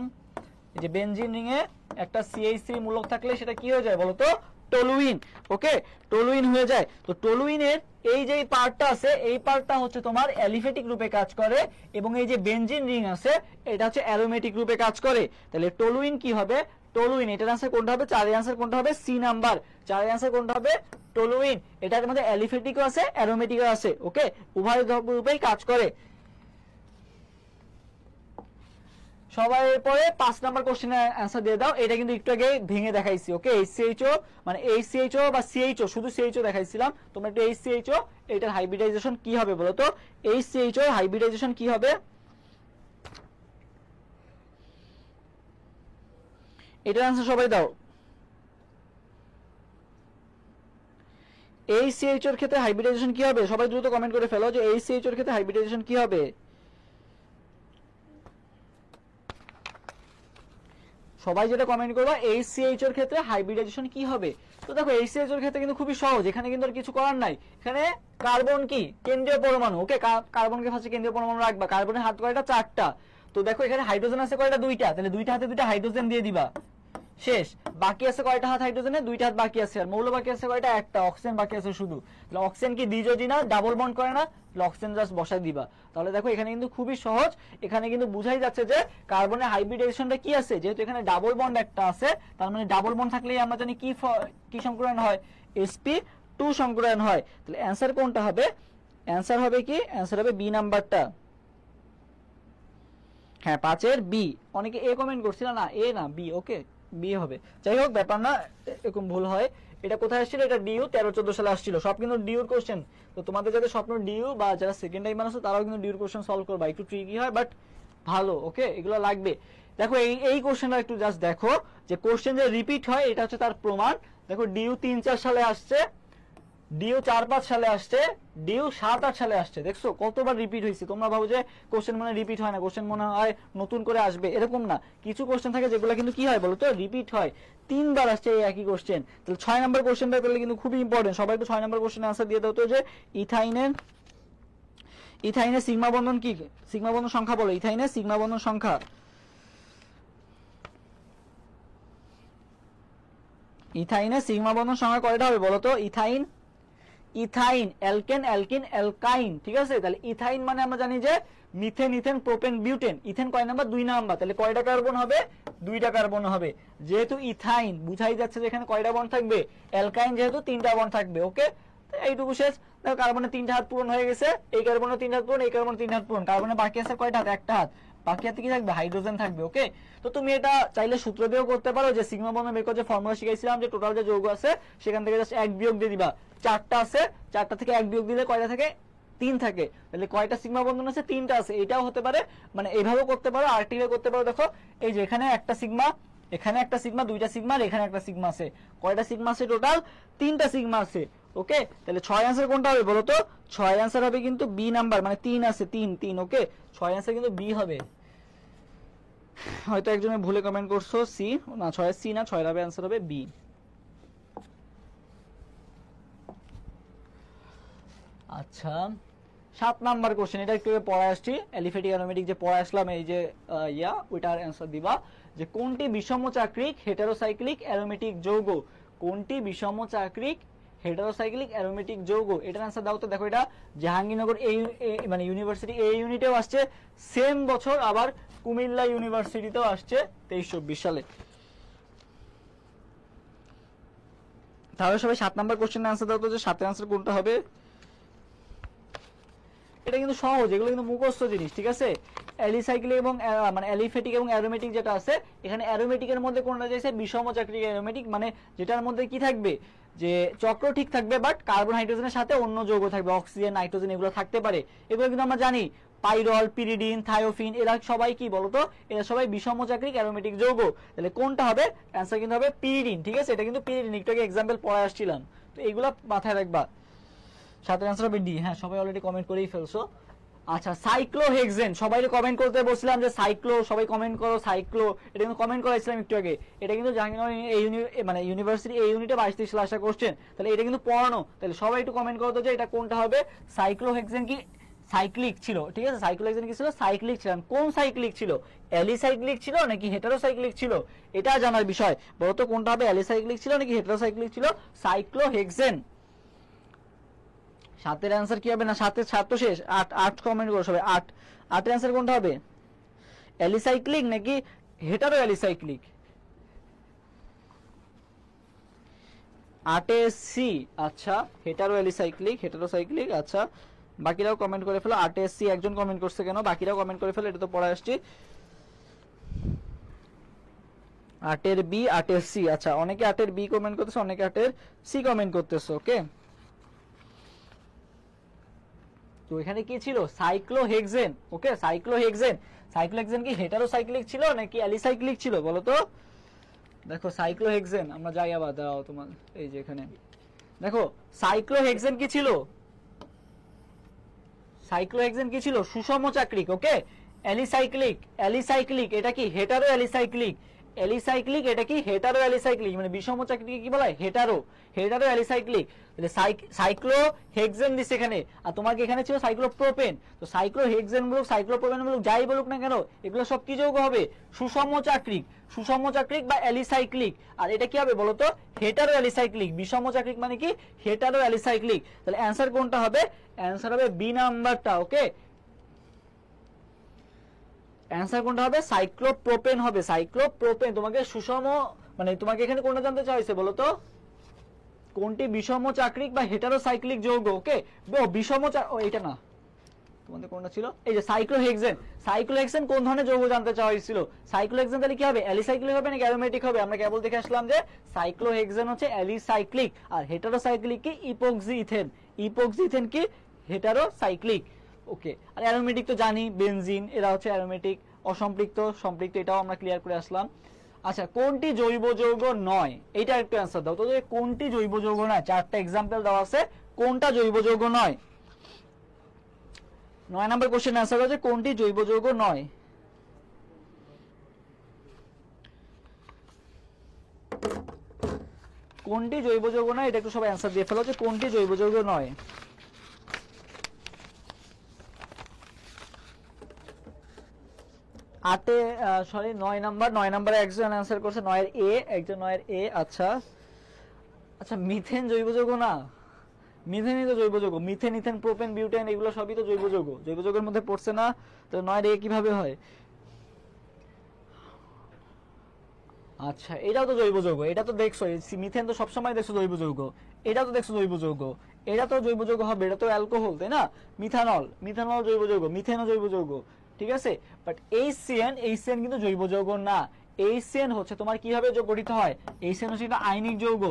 এই যে বেনজিন রিং এ একটা CH3 মূলক থাকলে সেটা কি হয়ে যায় বলো তো? টলুইন। ওকে, টলুইন হয়ে যায়। তো টলুইনের এই যে পার্টটা আছে, এই পার্টটা হচ্ছে তোমার অ্যালিফ্যাটিক রূপে কাজ করে, এবং এই যে বেনজিন রিং আছে এটা হচ্ছে অ্যারোমেটিক রূপে কাজ করে। তাহলে টলুইন কি হবে? টলুইন, এটার आंसर কোনটা হবে? 4 এর आंसर কোনটা হবে? C number. 4 এর आंसर কোনটা হবে? টলুইন। এটার মধ্যে অ্যালিফ্যাটিকও আছে, অ্যারোমেটিকও আছে। ওকে, উভয় রূপেই কাজ করে। সবাই পরে 5 নাম্বার কোশ্চেনের आंसर দিয়ে দাও। এটা কিন্তু একটু আগে ভেঙে দেখাইছি। ওকে, HCHO মানে HCHO বা CHO, শুধু CHO দেখাইছিলাম, তোমরা একটু HCHO এটার হাইব্রিডাইজেশন কি হবে বলো তো? HCHO এর হাইব্রিডাইজেশন কি হবে? এটার आंसर সবাই দাও। HCHO এর ক্ষেত্রে হাইব্রিডাইজেশন কি হবে? সবাই দ্রুত কমেন্ট করে ফেলো যে HCHO এর ক্ষেত্রে হাইব্রিডাইজেশন কি হবে। সবাই যেটা কমেন্ট করবা HCHO এর ক্ষেত্রে হাইব্রিডাইজেশন কি হবে। তো দেখো HCHO এর ক্ষেত্রে কিন্তু খুবই সহজ, এখানে কিন্তু আর কিছু করার নাই। এখানে কার্বন কি কেন্দ্রীয় পরমাণু। ওকে, কার্বনকে ফার্স্টে কেন্দ্রীয় পরমাণু রাখবা। কার্বনের হাত কয়টা? 4টা। তো দেখো এখানে হাইড্রোজেন আছে কয়টা? 2টা। তাহলে 2টা হাতে 2টা হাইড্রোজেন দিয়ে দিবা, শেষ। বাকি আছে কয়টা হাত হাইড্রোজেনের? 2টা হাত বাকি আছে। আর মৌল বাকি আছে কয়টা? একটা। অক্সিজেন বাকি আছে শুধু। তাহলে অক্সিজেন কি দ্বিযোজী না? ডাবল বন্ড করে না? অক্সিজেন জাস্ট বসাই দিবা। তাহলে দেখো এখানে কিন্তু খুবই সহজ, এখানে কিন্তু বুঝাই যাচ্ছে যে কার্বনের হাইব্রিডাইজেশনটা কি আছে। যেহেতু এখানে ডাবল বন্ড একটা আছে, তার মানে ডাবল বন্ড থাকলেই আমরা জানি কি কি সংকরণ হয়? sp2 সংকরণ হয়। তাহলে आंसर কোনটা হবে? आंसर হবে কি? आंसर হবে বি নাম্বারটা। হ্যাঁ, 5 এর বি। অনেকে এ কমেন্ট করছিল, না এ না বি। ওকে, বি হবে। যাই হোক, ব্যাপার না, এরকম ভুল হয়। এটা কোথায় আসছিল? এটা ডিইউ 13-14 সালে আসছিল। সব কিন্তু ডিইউর কোশ্চেন। তো তোমাদের যাদের স্বপ্ন ডিইউ বা যারা সেকেন্ড টাইম আসো তারাও কিন্তু ডিইউর কোশ্চেন সলভ করবা। একটু ট্রিকি হয় বাট ভালো। ওকে, এগুলো লাগবে। দেখো এই কোশ্চেনটা একটু জাস্ট দেখো, যে কোশ্চেন যে রিপিট হয় এটা হচ্ছে তার প্রমাণ। দেখো ডিইউ 3-4 সালে আসছে, ডিউ 4-5 সালে আসছে, ডিউ 7-8 সালে আসছে। দেখছো কতবার রিপিট হয়েছে। তোমরা ভাবো যে কোশ্চেন মনে রিপিট হয় না, কোশ্চেন মনে হয় নতুন করে আসবে, এরকম না। কিছু কোশ্চেন থাকে যেগুলো কিন্তু কি হয় বলতো, রিপিট হয়। 3বার আসছে এই একই কোশ্চেন। তাহলে 6 নম্বর কোশ্চেনটা করলে কিন্তু খুবই ইম্পর্টেন্ট। সবাই একটু 6 নম্বর কোশ্চেনের আনসার দিয়ে দাও তো, যে ইথাইনের সিগমা বন্ধন কি, সিগমা বন্ধন সংখ্যা বলো। ইথাইনের সিগমা বন্ধন সংখ্যা, ইথাইনের সিগমা বন্ধন সংখ্যা কয়টা হবে বলো তো? Ethyne, ethyne, alkane, alkene, alkyne, ঠিক আছে। তাহলে ইথাইন মানে আমরা জানি যে methane, ethane, propane, butane. Ethane কয় নাম্বার? 2 নাম্বার। তাহলে কয়টা কার্বন হবে? 2টা কার্বন হবে। যেহেতু ইথাইন বুঝাই যাচ্ছে যে এখানে কয়টা বন্ড থাকবে? অ্যালকাইন যেহেতু 3টা বন্ড থাকবে। ওকে, এইটুকু শেষ। দেখো কার্বনের 3টা হাত পূরণ হয়ে গেছে, এই কার্বনের 3টা হাত পূরণ, এই কার্বনের 3টা হাত পূরণ। কার্বনের বাকি আছে কয়টা হাত? একটা হাত। বাকি হাতে কি থাকবে? হাইড্রোজেন থাকবে। ওকে, তো তুমি এটা চাইলে সূত্র দিয়েও করতে পারো, যে সিগমা বন্ধন বের করে যে ফর্মুলা শিখাইছিলাম, যে টোটাল যে যৌগ আছে সেখান থেকে জাস্ট 1 বিয়োগ দিয়ে দিবা। 4টা আছে, 4টা থেকে 1 বিয়োগ দিলে কয়টা থাকে? 3 থাকে। তাহলে কয়টা সিগমা বন্ধন আছে? 3টা আছে। এটাও হতে পারে, মানে এইভাবেও করতে পারো, আরেকটিভাবে করতে পারো। দেখো এই যে এখানে একটা সিগমা, এখানে একটা সিগমা, 2টা সিগমা, আর এখানে একটা সিগমা আছে। কয়টা সিগমা আছে টোটাল? 3টা সিগমা আছে। ওকে, তাহলে 6 আনসার কোনটা হবে বলো তো? 6 আনসার হবে কিন্তু বি নাম্বার, মানে 3 আছে, 3। ওকে, 6 আনসার কিন্তু বি হবে। হয়তো একজনে ভুলে কমেন্ট করছো সি, না 6 সি না, 6 হবে আনসার হবে বি। আচ্ছা, 7 নাম্বার কোশ্চেন, এটা একটু পড়ায় আসছি। অ্যালিফ্যাটিক অ্যারোমেটিক যে পড়ায় আসলাম, এই যে ওইটার অ্যান্সার দিবা, যে কোনটি বিষমচাক্রিক হেটারোসাইক্লিক অ্যারোমেটিক যৌগ? কোনটি বিষমচাক্রিক হেটারোসাইক্লিক অ্যারোমেটিক যৌগ? এটার অ্যান্সার দাও তো। দেখো এটা জাহাঙ্গীরনগর মানে ইউনিভার্সিটি এই ইউনিটেও আসছে, সেম বছর আবার কুমিল্লা ইউনিভার্সিটিতেও আসছে 23-24 সালে। তাহলে সবাই 7 নাম্বার কোশ্চেনের অ্যান্সার দাও তো, যে 7 এর অ্যান্সার কোনটা হবে? এটা কিন্তু সহজ, এগুলো কিন্তু মুখস্থ জিনিস, ঠিক আছে। অ্যালিসাইক্লিক এবং মানে অ্যালিফ্যাটিক এবং অ্যারোমেটিক যেটা আছে, এখানে অ্যারোমেটিকের মধ্যে কোনটা চাইছে? বিষমচাক্রিক অ্যারোমেটিক, মানে যেটার মধ্যে কি থাকবে, যে চক্র ঠিক থাকবে, বাট কার্বন হাইড্রোজেনের সাথে অন্য যৌগ থাকবে, অক্সিজেন, নাইট্রোজেন, এগুলো থাকতে পারে। এগুলো কিন্তু আমরা জানি, পাইরল, পিরিডিন, থায়োফিন, এরা সবাই কি বলতো? এরা সবাই বিষমচাক্রিক অ্যারোমেটিক যৌগ। তাহলে কোনটা হবে? অ্যান্সার কিন্তু হবে পিরিডিন, ঠিক আছে। এটা কিন্তু পিরিডিন, একটু আগে এক্সাম্পল পড়ায় আসছিলাম, তো এগুলো মাথায় রাখবা। 7 আনসার হবে ডি। হ্যাঁ, সবাই অলরেডি কমেন্ট করেই ফেলছো। আচ্ছা, সাইক্লোহেক্সেন, সবাই কমেন্ট করতে বলছিলাম যে সাইক্লো, সবাই কমেন্ট করো সাইক্লো। এটা কিন্তু কমেন্ট করাইছিলাম একটু আগে। এটা কিন্তু জাহাঙ্গীরনগর মানে ইউনিভার্সিটি এই ইউনিটে 22-23 সালে আসা কোশ্চেন। তাহলে এটা কিন্তু পড়ানো। তাহলে সবাই একটু কমেন্ট করো তো, যে এটা কোনটা হবে? সাইক্লোহেক্সেন কি সাইক্লিক ছিল? ঠিক আছে, সাইক্লোহেক্সেন কি ছিল? সাইক্লিক ছিল। কোন সাইক্লিক ছিল? অ্যালিসাইক্লিক ছিল নাকি হেটারোসাইক্লিক ছিল? এটা জানার বিষয়। বলতো কোনটা হবে? অ্যালিসাইক্লিক ছিল নাকি হেটারোসাইক্লিক ছিল? সাইক্লোহেক্সেন। 7 এর অ্যান্সার কি হবে? না 7 এর 7 তো শেষ। 8 কমেন্ট করো সবাই। 8 এর অ্যান্সার কোনটা হবে? অ্যালিসাইক্লিক নাকি হেটারো অ্যালিসাইক্লিক? 8 A C. আচ্ছা, হেটারো অ্যালিসাইক্লিক, হেটারোসাইক্লিক। আচ্ছা, বাকিরাও কমেন্ট করে ফেলো। 8 এ সি একজন কমেন্ট করছে কেন? বাকিরাও কমেন্ট করে ফেলো, এটা তো পড়া আসছে। 8 এর বি, 8 এর সি। আচ্ছা, অনেকে 8 এর বি কমেন্ট করতেছে, অনেকে 8 এর সি কমেন্ট করতেছে। ওকে, তো এখানে কি ছিল? সাইক্লোহেক্সেন। ওকে, সাইক্লোহেক্সেন। সাইক্লোহেক্সেন কি হেটারোসাইক্লিক ছিল নাকি অ্যালিসাইক্লিক ছিল বলো তো? দেখো সাইক্লোহেক্সেন, আমরা যাই আবার, দাও তোমার এই যে এখানে দেখো সাইক্লোহেক্সেন কি ছিল? সাইক্লোহেক্সেন কি ছিল? সুষমচাক্রিক। ওকে, অ্যালিসাইক্লিক, অ্যালিসাইক্লিক এটা কি? Hetero alicyclic. অ্যালিসাইক্লিক এটা কি? হেটারো অ্যালিসাইক্লিক, মানে বিষমচাক্রিক কি বলা হয়? Hetero, hetero alicyclic. সাইক্লোহেক্সেন দিছে এখানে, আর তোমাকে এখানে ছিল সাইক্লোপ্রোপেন। তো সাইক্লোহেক্সেন বলুক, সাইক্লোপ্রোপেন বলুক, যাই বলুক না কেন, এগুলো সব কি যৌগ হবে? সুষমচাক্রিক, সুষমচাক্রিক বা অ্যালিসাইক্লিক। আর এটা কি হবে বলতো? Hetero alicyclic. বিষমচাক্রিক মানে কি? Hetero alicyclic. তাহলে অ্যান্সার কোনটা হবে? অ্যান্সার হবে বি নাম্বারটা। ওকে, অ্যান্সার কোনটা হবে? সাইক্লোপ্রোপেন হবে, সাইক্লোপ্রোপেন। তোমাকে সুষম, মানে তোমাকে এখানে কোনটা জানতে চাইছে বলো তো? কোনটি বিষমচাক্রিক বা হেটারোসাইক্লিক যৌগ? ওকে, এটা না, তোমাদের কোনটা ছিল? এই যে সাইক্লোহেক্সেন। সাইক্লোহেক্সেন কোন ধরনের যৌগ জানতে চাওয়া হয়েছিল? সাইক্লোহেক্সেন তাহলে কি হবে? অ্যালিসাইক্লিক হবে নাকি অ্যারোমেটিক হবে? আমরা কেবল দেখে আসলাম যে সাইক্লোহেক্সেন হচ্ছে অ্যালিসাইক্লিক, আর হেটারোসাইক্লিক কি? Epoxy ethane. ইপোক্সি ইথেন কি? হেটারোসাইক্লিক। ওকে, আর অ্যারোমেটিক তো জানি, বেনজিন, এরা হচ্ছে অ্যারোমেটিক। অসম্পৃক্ত, সম্পৃক্ত, এটাও আমরা ক্লিয়ার করে আসলাম। আচ্ছা, কোনটি জৈব যৌগ নয়, এইটা একটু অ্যান্সার দাও তো, যে কোনটি জৈব যৌগ নয়। চারটা এক্সাম্পল দেওয়া আছে, কোনটা জৈব যৌগ নয়। 9 নম্বর কোশ্চেন অ্যান্সার হচ্ছে কোনটি জৈব যৌগ নয়। কোনটি জৈব যৌগ নয়, এটা একটু সবাই অ্যান্সার দিয়ে ফেলো যে কোনটি জৈব যৌগ নয়। আটে সরি 9 নাম্বারে একজন অ্যান্সার করছে 9 এর এ, একজন 9 এর এ। আচ্ছা আচ্ছা, মিথেন জৈব যৌগ না? মিথেনই তো জৈব যৌগ, মিথেন, ইথেন, প্রোপেন, বিউটেন এগুলো সবই তো জৈব যৌগ, জৈব যৌগের মধ্যে পড়ছে না, তো 9 এর এ কিভাবে হয়? আচ্ছা, এটাও তো জৈব যৌগ, এটা তো দেখছো, মিথেন তো সবসময় দেখছো জৈব যৌগ, এটা তো দেখছো জৈব যৌগ, এটা তো জৈব যৌগ হবে, এটা তো অ্যালকোহল, তাই না? মিথানল, মিথানল জৈব যৌগ, মিথেনও জৈব যৌগ, ঠিক আছে। বাট এইচসিএন কিন্তু জৈব যৌগ না। এইচসিএন হচ্ছে তোমার কিভাবে গঠিত হয়, এইচসিএন হচ্ছে একটা আয়নিক যৌগ,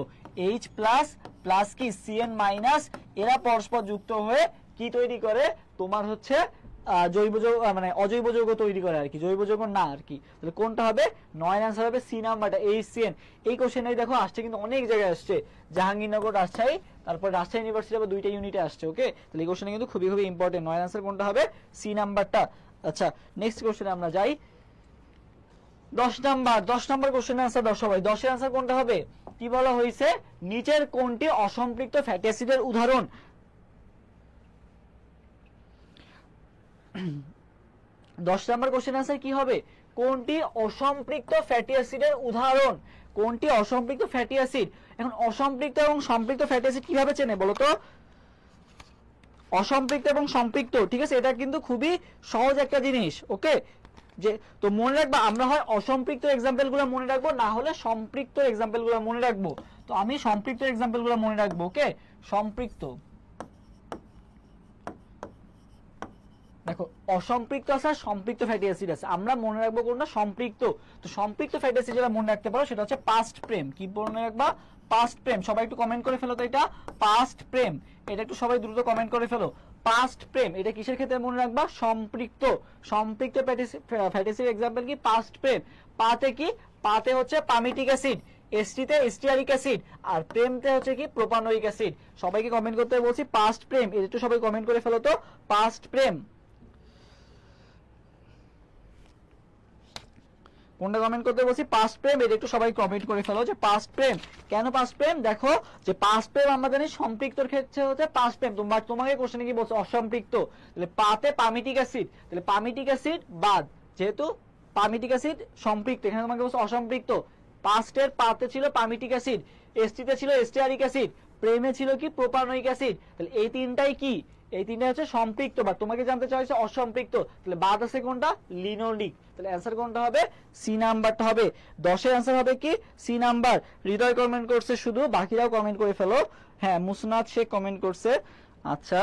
এইচ প্লাস প্লাস কি সিএন মাইনাস, এরা পরস্পর যুক্ত হয়ে কি তৈরি করে, তোমার হচ্ছে জৈব যৌগ, মানে অজৈব যৌগ তৈরি করে আর কি, জৈব যৌগ না আর কি। তাহলে কোনটা হবে? 9 অ্যান্সার হবে সি নাম্বারটা, এইচসিএন। এই কোশ্চেনে দেখো আসছে কিন্তু অনেক জায়গায় আসছে, জাহাঙ্গীরনগর, রাজশাহী, তারপর রাজশাহী ইউনিভার্সিটি আবার 2টা ইউনিটে আসছে। ওকে, তাহলে এই কোশ্চেনে কিন্তু খুবই খুবই ইম্পর্টেন্ট। 9 অ্যান্সার কোনটা হবে? সি নাম্বারটা। আচ্ছা, নেক্সট কোশ্চেনে আমরা যাই। 10 নাম্বার কোশ্চেনের অ্যান্সার দাও সবাই। 10 এর অ্যান্সার কোনটা হবে? কি বলা হয়েছে? নিচের কোনটি অসম্পৃক্ত ফ্যাটি অ্যাসিডের উদাহরণ? 10 নাম্বার কোশ্চেন আনসার কি হবে? কোনটি অসম্পৃক্ত ফ্যাটি অ্যাসিডের উদাহরণ? কোনটি অসম্পৃক্ত ফ্যাটি অ্যাসিড? এখন অসম্পৃক্ত এবং সম্পৃক্ত ফ্যাটি অ্যাসিড কিভাবে চেনে বলো তো? অসম্পৃক্ত এবং সম্পৃক্ত, ঠিক আছে, এটা কিন্তু খুবই সহজ একটা জিনিস। ওকে, যে তো মনে রাখবা, আমরা হয় অসম্পৃক্ত এক্সাম্পল গুলো মনে রাখবো, না হলে সম্পৃক্ত এক্সাম্পল গুলো মনে রাখবো। তো আমি সম্পৃক্ত এক্সাম্পল গুলো মনে রাখবো। ওকে, সম্পৃক্ত, দেখো অসম্পৃক্ত আছে আর সম্পৃক্ত ফ্যাটি অ্যাসিড আছে, আমরা মনে রাখবো কোনটা? সম্পৃক্ত। তো সম্পৃক্ত ফ্যাটি অ্যাসিড যেটা মনে রাখতে পারো সেটা হচ্ছে পাস্ট প্রেম। কি মনে রাখবা? পাস্ট প্রেম। সবাই একটু কমেন্ট করে ফেলো তো, এটা পাস্ট প্রেম, এটা একটু সবাই দ্রুত কমেন্ট করে ফেলো। পাস্ট প্রেম, এটা কিসের ক্ষেত্রে মনে রাখবা? সম্পৃক্ত। সম্পৃক্ত ফ্যাটি অ্যাসিড এক্সাম্পল কি? পাস্ট প্রেম। পাতে কি? পাতে হচ্ছে পামিটিক অ্যাসিড, এসটিতে স্টিয়ারিক অ্যাসিড, আর প্রেমতে হচ্ছে কি? Propanoic acid. সবাইকে কমেন্ট করতে বলছি পাস্ট প্রেম, এটা একটু সবাই কমেন্ট করে ফেলো তো, পাস্ট প্রেম কোনটা কমেন্ট করতে বলছি? পাস্ট প্রেম, এটা একটু সবাই কমেন্ট করে ফেলো যে পাস্ট প্রেম। কেন পাস্ট প্রেম? দেখো যে পাস্ট প্রেম আমরা জানি সম্পৃক্তর ক্ষেত্রে হচ্ছে পাস্ট প্রেম, তোমাকে কোশ্চেনে কি বলছে? অসম্পৃক্ত। তাহলে পাতে পামিটিক অ্যাসিড, তাহলে পামিটিক অ্যাসিড বাদ, যেহেতু পামিটিক অ্যাসিড সম্পৃক্ত, এখানে তোমাকে বলছে অসম্পৃক্ত। পাস্টের পাতে ছিল পামিটিক অ্যাসিড, এসটিতে ছিল স্টিয়ারিক অ্যাসিড, প্রেমে ছিল কি? Propanoic acid. তাহলে এই তিনটাই কি? এই তিনটা হচ্ছে সম্পৃক্ত, বা তোমাকে জানতে চাইছে অসম্পৃক্ত। তাহলে বাদ আছে কোনটা? লিনোলিক। তাহলে অ্যান্সার কোনটা হবে? সি নাম্বারটা হবে। 10 এর অ্যান্সার হবে কি? C number. হৃদয় কমেন্ট করছে শুধু, বাকিরাও কমেন্ট করে ফেলো। হ্যাঁ, মুসনাদ শেখ কমেন্ট করছে। আচ্ছা,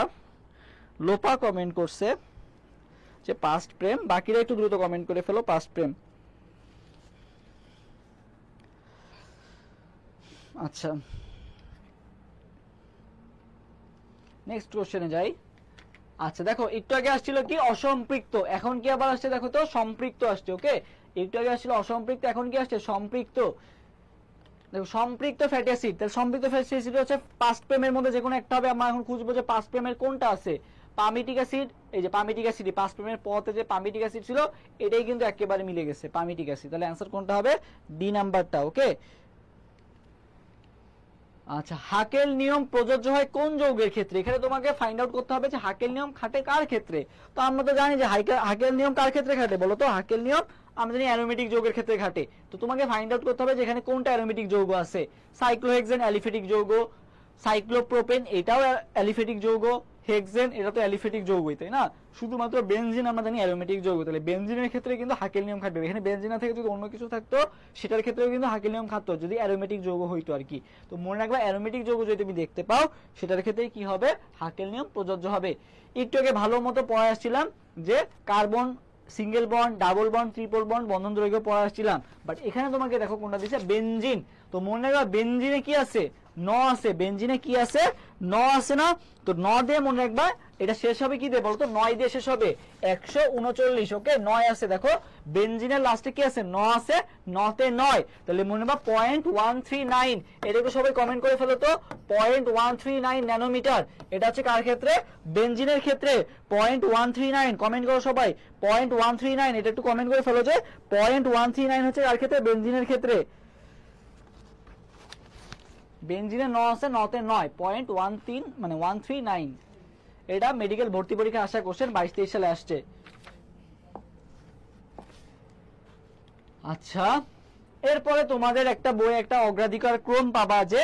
লোপা কমেন্ট করছে যে পাস্ট প্রেম, বাকিরা একটু দ্রুত কমেন্ট করে ফেলো পাস্ট প্রেম। আচ্ছা, নেক্সট কোশ্চেনে যাই। আচ্ছা দেখো, একটু আগে আসছিল কি? অসম্পৃক্ত, এখন কি আবার আসছে? দেখো তো, সম্পৃক্ত আসছে। ওকে, একটু আগে আসছিল অসম্পৃক্ত, এখন কি আসছে? সম্পৃক্ত। দেখো, সম্পৃক্ত ফ্যাটি অ্যাসিড, তাহলে সম্পৃক্ত ফ্যাটি অ্যাসিড হচ্ছে পাস্ট প্রেমের মধ্যে যে কোনো একটা হবে। আমরা এখন খুঁজবো যে পাস্ট প্রেমের কোনটা আছে। পামিটিক অ্যাসিড, এই যে পামিটিক অ্যাসিড, পাস্ট প্রেমের পথে যে পামিটিক অ্যাসিড ছিল এটাই কিন্তু একেবারে মিলে গেছে, পামিটিক অ্যাসিড। তাহলে অ্যান্সার কোনটা হবে? ডি নাম্বারটা। ওকে, আচ্ছা, হাকেল নিয়ম প্রযোজ্য হয় কোন যৌগের ক্ষেত্রে? এখানে তোমাকে ফাইন্ড আউট করতে হবে যে হাকেল নিয়ম খাটে কার ক্ষেত্রে। তো আমরা তো জানি যে হাকেল নিয়ম কার ক্ষেত্রে খাটে বলো তো? হাকেল নিয়ম আমরা জানি অ্যারোমেটিক যৌগের ক্ষেত্রে খাটে। তো তোমাকে ফাইন্ড আউট করতে হবে যে এখানে কোনটা অ্যারোমেটিক যৌগ আছে। সাইক্লোহেক্সেন অ্যালিফেটিক যৌগ, সাইক্লোপ্রোপেন এটাও অ্যালিফেটিক যৌগ, হেক্সেন এটা তো অ্যালিফেটিক যৌগই, তাই না? শুধুমাত্র বেনজিন আমরা জানি অ্যারোমেটিক যৌগ। তাহলে বেনজিনের ক্ষেত্রে কিন্তু হাকেল নিয়ম খাটবে। এখানে বেনজিন থেকে যদি অন্য কিছু থাকতো সেটার ক্ষেত্রেও কিন্তু হাকেল নিয়ম খাটতো, যদি অ্যারোমেটিক যৌগ হইতো আর কি। তো মনে রাখবা, অ্যারোমেটিক যৌগ যদি তুমি দেখতে পাও সেটার ক্ষেত্রে কি হবে? হাকেল নিয়ম প্রযোজ্য হবে। একটু আগে ভালো মতো পড়ে আসছিলাম যে carbon single bond, double bond, triple bond, বন্ধন দৈর্ঘ্য পড়ে আসছিলাম। বাট এখানে তোমাকে দেখো কোনটা দিচ্ছে? বেনজিন। তো মনে রাখবা, বেনজিনে কি আছে? ন আছে, বেনজিনে কি আছে, ন আছে না, তো ন দিয়ে মনে রাখবা এটা শেষ হবে কি দিয়ে বলতো, 9 দিয়ে শেষ হবে, 139। ওকে 9 আছে, দেখো বেনজিনের লাস্টে কি আছে, ন আছে, নতে 9, তাহলে মনে রাখবা 0.139। এটা একটু সবাই কমেন্ট করে ফেলো তো, 0.139 ন্যানোমিটার। এটা হচ্ছে কার ক্ষেত্রে, বেনজিনের ক্ষেত্রে 0.139। কমেন্ট করো সবাই 0.139, এটা একটু কমেন্ট করে ফেলো যে 0.139 হচ্ছে কার ক্ষেত্রে, বেনজিনের ক্ষেত্রে। বেনজিনে 9 আছে, নতে 9, 0.13 মানে 139। এটা মেডিকেল ভর্তি পরীক্ষা আসা কোশ্চেন 22-23 সালে আসছে। আচ্ছা, এরপরে তোমাদের একটা বই একটা অগ্রাধিকার ক্রম পাবা যে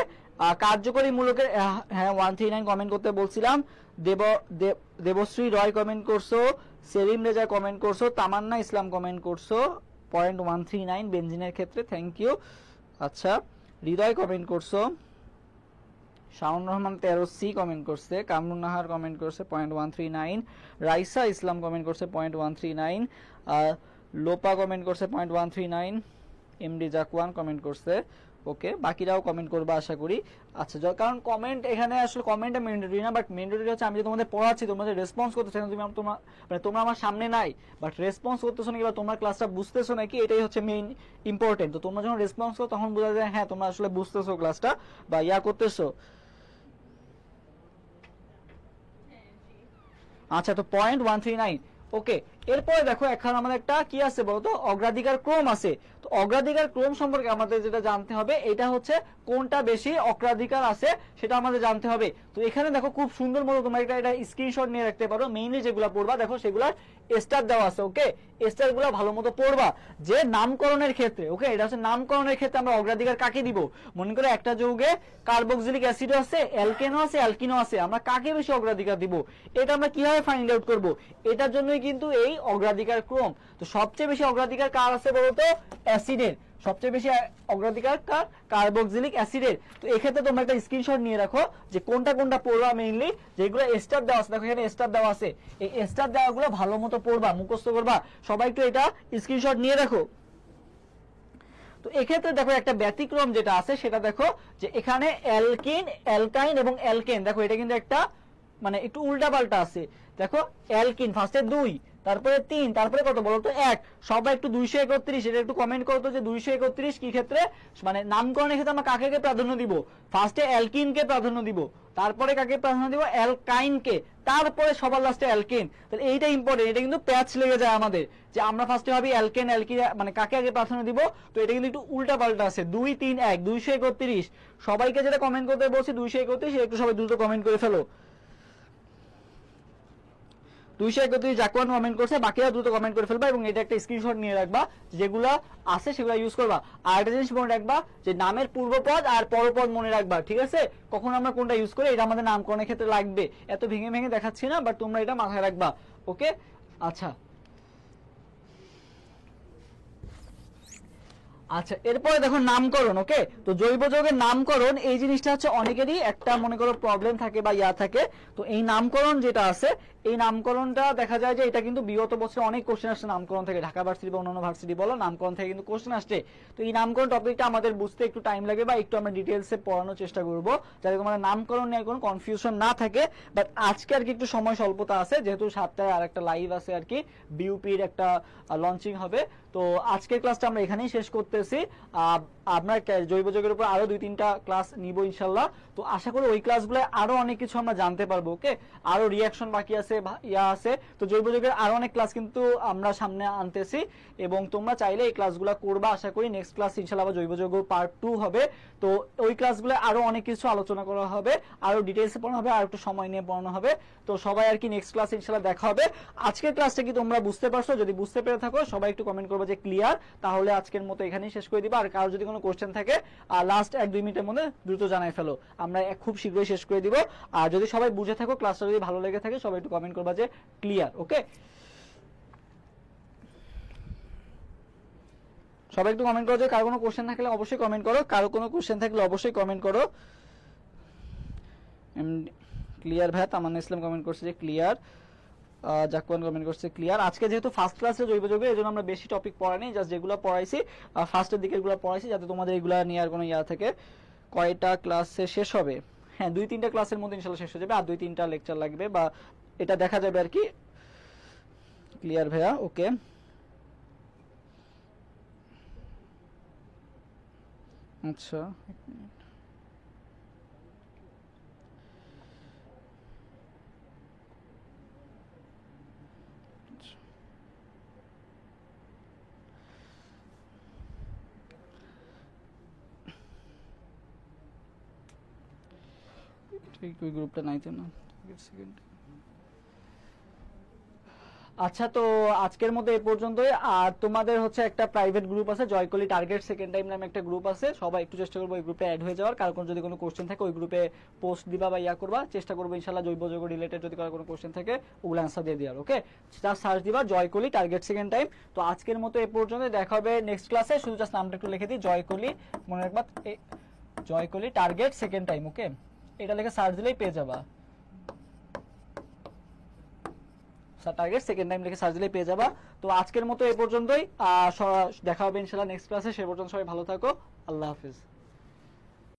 কার্যকরী মূলকের, হ্যাঁ 139 কমেন্ট করতে বলছিলাম। দেবশ্রী রয় কমেন্ট করছো, সেলিম রেজা কমেন্ট করছো, তামান্না ইসলাম কমেন্ট করছো 0.139 বেনজিনের ক্ষেত্রে, থ্যাংক ইউ। আচ্ছা, হৃদয় কমেন্ট করছো, শাউন রহমান 13C কমেন্ট করছে, কামরুন নাহার কমেন্ট করছে 0.139, রাইসা ইসলাম কমেন্ট করছে 0.139, লোপা কমেন্ট করছে 0.139, এমডি জাকওয়ান কমেন্ট করছে। ওকে, বাকিরাও কমেন্ট করবে আশা করি। আচ্ছা, কারণ কমেন্ট এখানে আসলে কমেন্টটা ম্যান্ডেটরি না, বাট ম্যান্ডেটরি হচ্ছে আমি যে তোমাদের পড়াচ্ছি, তোমাদের রেসপন্স করতেছো না, তোমরা আমার সামনে নাই বাট রেসপন্স করতেছো নাকি বা তোমরা ক্লাসটা বুঝতেছো নাকি, এটাই হচ্ছে মেইন ইম্পর্টেন্ট। তো তোমরা যখন রেসপন্স করো তখন বোঝা যায় হ্যাঁ তোমরা আসলে বুঝতেছো ক্লাসটা বা ইয়া করতেছো। আচ্ছা, তো 0.139। ওকে, এরপরে দেখো এখন আমাদের একটা কি আছে বলতো, অগ্রাধিকার ক্রম আছে। তো অগ্রাধিকার ক্রম সম্পর্কে আমাদের যেটা জানতে হবে, এটা হচ্ছে কোনটা বেশি অগ্রাধিকার আছে সেটা আমাদের জানতে হবে। তো এখানে দেখো খুব সুন্দর মতো তোমরা এটা স্ক্রিনশট নিয়ে রাখতে পারো। মেইনলি যেগুলো পড়বা দেখো সেগুলোর স্টার দেওয়া আছে। ওকে, স্টার গুলো ভালো মতো পড়বা। যে নামকরণের ক্ষেত্রে, ওকে এটা হচ্ছে নামকরণের ক্ষেত্রে আমরা অগ্রাধিকার কাকে দিব, মনে করে একটা যৌগে কার্বক্সিলিক অ্যাসিড আছে, অ্যালকেনও আছে, অ্যালকিনো আছে, আমরা কাকে বেশি অগ্রাধিকার দিব, এটা আমরা কিভাবে ফাইন্ড আউট করব, এটার জন্যই কিন্তু এই অগ্রাধিকার ক্রম। তো সবচেয়ে বেশি অগ্রাধিকার কার আছে বলতো, অ্যাসিডের। সবচেয়ে বেশি অগ্রাধিকার কার, কার্বক্সিলিক অ্যাসিডের। তো এক্ষেত্রে তোমরা একটা স্ক্রিনশট নিয়ে রাখো যে কোনটা কোনটা পড়বা, মেইনলি যেগুলো স্টার দেওয়া আছে, দেখো এখানে স্টার দেওয়া আছে, এই স্টার দেওয়াগুলো ভালো মতো পড়বা, মুখস্থ করবা। সবাই একটু এটা স্ক্রিনশট নিয়ে রাখো। তো এক্ষেত্রে দেখো একটা ব্যতিক্রম যেটা আছে সেটা দেখো যে এখানে অ্যালকিন, অ্যালকাইন এবং অ্যালকেন, দেখো এটা কিন্তু একটা মানে একটু উল্টা পাল্টা আছে। দেখো অ্যালকিন ফার্স্টে 2, তারপরে 3, তারপরে কত বলো তো 1, সবাই একটু 231, এটা একটু কমেন্ট করতো যে 231 কি ক্ষেত্রে, মানে নামকরণের ক্ষেত্রে আমরা কাকে প্রাধান্য দিব, ফার্স্টে অ্যালকিনকে প্রাধান্য দিব, তারপরে কাকে প্রাধান্য দিব, অ্যালকাইনকে, তারপরে সবার লাস্টে অ্যালকেন। তাহলে এইটা ইম্পর্টেন্ট, এটা কিন্তু প্যাচ লেগে যায় আমাদের যে আমরা ফার্স্টে ভাবি অ্যালকেন, অ্যালকিন মানে কাকে আগে প্রাধান্য দিব। তো এটা কিন্তু একটু উল্টা পাল্টা আছে, 2 3 1 231। সবাইকে যেটা কমেন্ট করতে বলছি 231, একটু সবাই দ্রুত কমেন্ট করে ফেলো। 231 জাকওয়ান কমেন্ট করছে, বাকিরা দ্রুত কমেন্ট করে ফেলবা এবং এটা একটা স্ক্রিনশট নিয়ে রাখবা, যেগুলো আছে সেগুলো ইউজ করবা। আর একটা জিনিস মনে রাখবা যে নামের পূর্বপদ আর পরপদ মনে রাখবা, ঠিক আছে, কখন আমরা কোনটা ইউজ করি এটা আমাদের নামকরণের ক্ষেত্রে লাগবে। এত ভেঙে ভেঙে দেখাচ্ছি না, বাট তোমরা এটা মাথায় রাখবা। ওকে, আচ্ছা আচ্ছা, এরপরে দেখো নামকরণ। ওকে, তো জৈব যৌগের নামকরণ এই জিনিসটা হচ্ছে অনেকেরই একটা মনে করো প্রবলেম থাকে বা ইয়া থাকে। তো এই নামকরণ যেটা আছে, এই নামকরণটা দেখা যায় যে এটা কিন্তু বিগত বছরে অনেক কোশ্চেন আসছে নামকরণ থেকে, ঢাকা ভার্সিটি বা অন্যান্য ভার্সিটি বলো, নামকরণ থেকে কিন্তু কোশ্চেন আসছে। তো এই নামকরণ টপিকটা আমাদের বুঝতে একটু টাইম লাগে বা একটু আমরা ডিটেলসে পড়ানোর চেষ্টা করবো যাতে তোমাদের নামকরণ নিয়ে কোনো কনফিউশন না থাকে। বাট আজকে আর কি একটু সময় স্বল্পতা আছে, যেহেতু 7টায় আর একটা লাইভ আছে আর কি, বিউপির একটা লঞ্চিং হবে। তো আজকের ক্লাসটা আমরা এখানেই শেষ করতেছি। আমরা জৈব যৌগের উপর আরো 2-3টা ক্লাস নিব ইনশাল্লাহ। তো আশা করি ওই ক্লাসগুলো আরো অনেক কিছু আমরা জানতে পারবো। ওকে, আরো রিয়াকশন বাকি আছে, ইয়া আছে। তো জৈব যৌগের আরো অনেক ক্লাস কিন্তু আমরা সামনে আনতেছি এবং তোমরা চাইলে এই ক্লাসগুলো করবা। আশা করি নেক্সট ক্লাস ইনশাল্লাহ জৈব যৌগ পার্ট 2 হবে। তো ওই ক্লাসগুলো আরো অনেক কিছু আলোচনা করা হবে, আরো ডিটেইলসে পড়ানো হবে, আর একটু সময় নিয়ে পড়ানো হবে। তো সবাই আর কি নেক্সট ক্লাস ইনশাল্লাহ দেখা হবে। আজকের ক্লাসটা কি তোমরা বুঝতে পারছো? যদি বুঝতে পেরে থাকো সবাই একটু কমেন্ট করবে যে ক্লিয়ার, তাহলে আজকের মতো এখানেই শেষ করে দিবা। আর কারো যদি কোনো কোশ্চেন থাকে লাস্ট 1-2 মিনিটের মধ্যে দ্রুত জানাই ফেলো, আমরা খুব শীঘ্রই শেষ করে দিব। আর যদি সবাই বুঝে থাকো, ক্লাসটা যদি ভালো লেগে থাকে, সবাই একটু কমেন্ট করবা যে ক্লিয়ার। ওকে, সবাই একটু কমেন্ট করো যে কারো কোনো কোশ্চেন থাকলে অবশ্যই কমেন্ট করো, কারো কোনো কোশ্চেন থাকলে অবশ্যই কমেন্ট করো। ক্লিয়ার ভাই, তামান্না ইসলাম কমেন্ট করছে যে ক্লিয়ার, জাকওয়ান কমেন্ট করছে ক্লিয়ার। আজকে যেহেতু ফার্স্ট ক্লাসে জৈব যৌগে, এজন্য আমরা বেশি টপিক পড়াইনি, জাস্ট যেগুলো পড়াইছি ফার্স্টের দিকে এগুলো পড়াইছি যাতে তোমাদের এগুলা নিয়ে আর কোনো ইয়া থাকে। কয়টা ক্লাসে শেষ হবে? হ্যাঁ, 2-3টা ক্লাসের মধ্যে ইনশাআল্লাহ শেষ হয়ে যাবে, আর 2-3টা লেকচার লাগবে, বা এটা দেখা যাবে আর কি। ক্লিয়ার ভাইয়া, ওকে। আচ্ছা, এক মিনিট। ঠিক ওই গ্রুপটা নাই তো না। সেকেন্ড। আচ্ছা, তো আজকের মধ্যে এই পর্যন্তই। আর তোমাদের হচ্ছে একটা প্রাইভেট গ্রুপ আছে, জয়কলি টার্গেট সেকেন্ড টাইম নামে একটা গ্রুপ আছে, সবাই একটু চেষ্টা করবো ওই গ্রুপে অ্যাড হয়ে যাওয়ার। কারণ যদি কোনো কোশ্চেন থাকে ওই গ্রুপে পোস্ট দিবা বা ইয়া করবা, চেষ্টা করবো ইনশাল্লাহ জৈব যৌগ রিলেটেড যদি কোনো কোশ্চেন থাকে ওগুলো অ্যান্সার দিয়ে দেওয়ার। ওকে, জাস্ট সার্চ দিবা জয়কলি টার্গেট সেকেন্ড টাইম। তো আজকের মতো এই পর্যন্ত, দেখা হবে নেক্সট ক্লাসে। শুধু জাস্ট নামটা একটু লিখে দিই, জয়কলি, মনে রাখবা জয়কলি টার্গেট সেকেন্ড টাইম। ওকে, এটা লিখে সার্চ দিলেই পেয়ে যাবা, টার্গেট সেকেন্ড টাইম লিখে সার্চ দিলেই পেয়ে যাবা। তো আজকের মতো এই পর্যন্তই, দেখা হবে ইনশাআল্লাহ নেক্সট ক্লাসে। সে পর্যন্ত সবাই ভালো থাকো, আল্লাহ হাফিজ।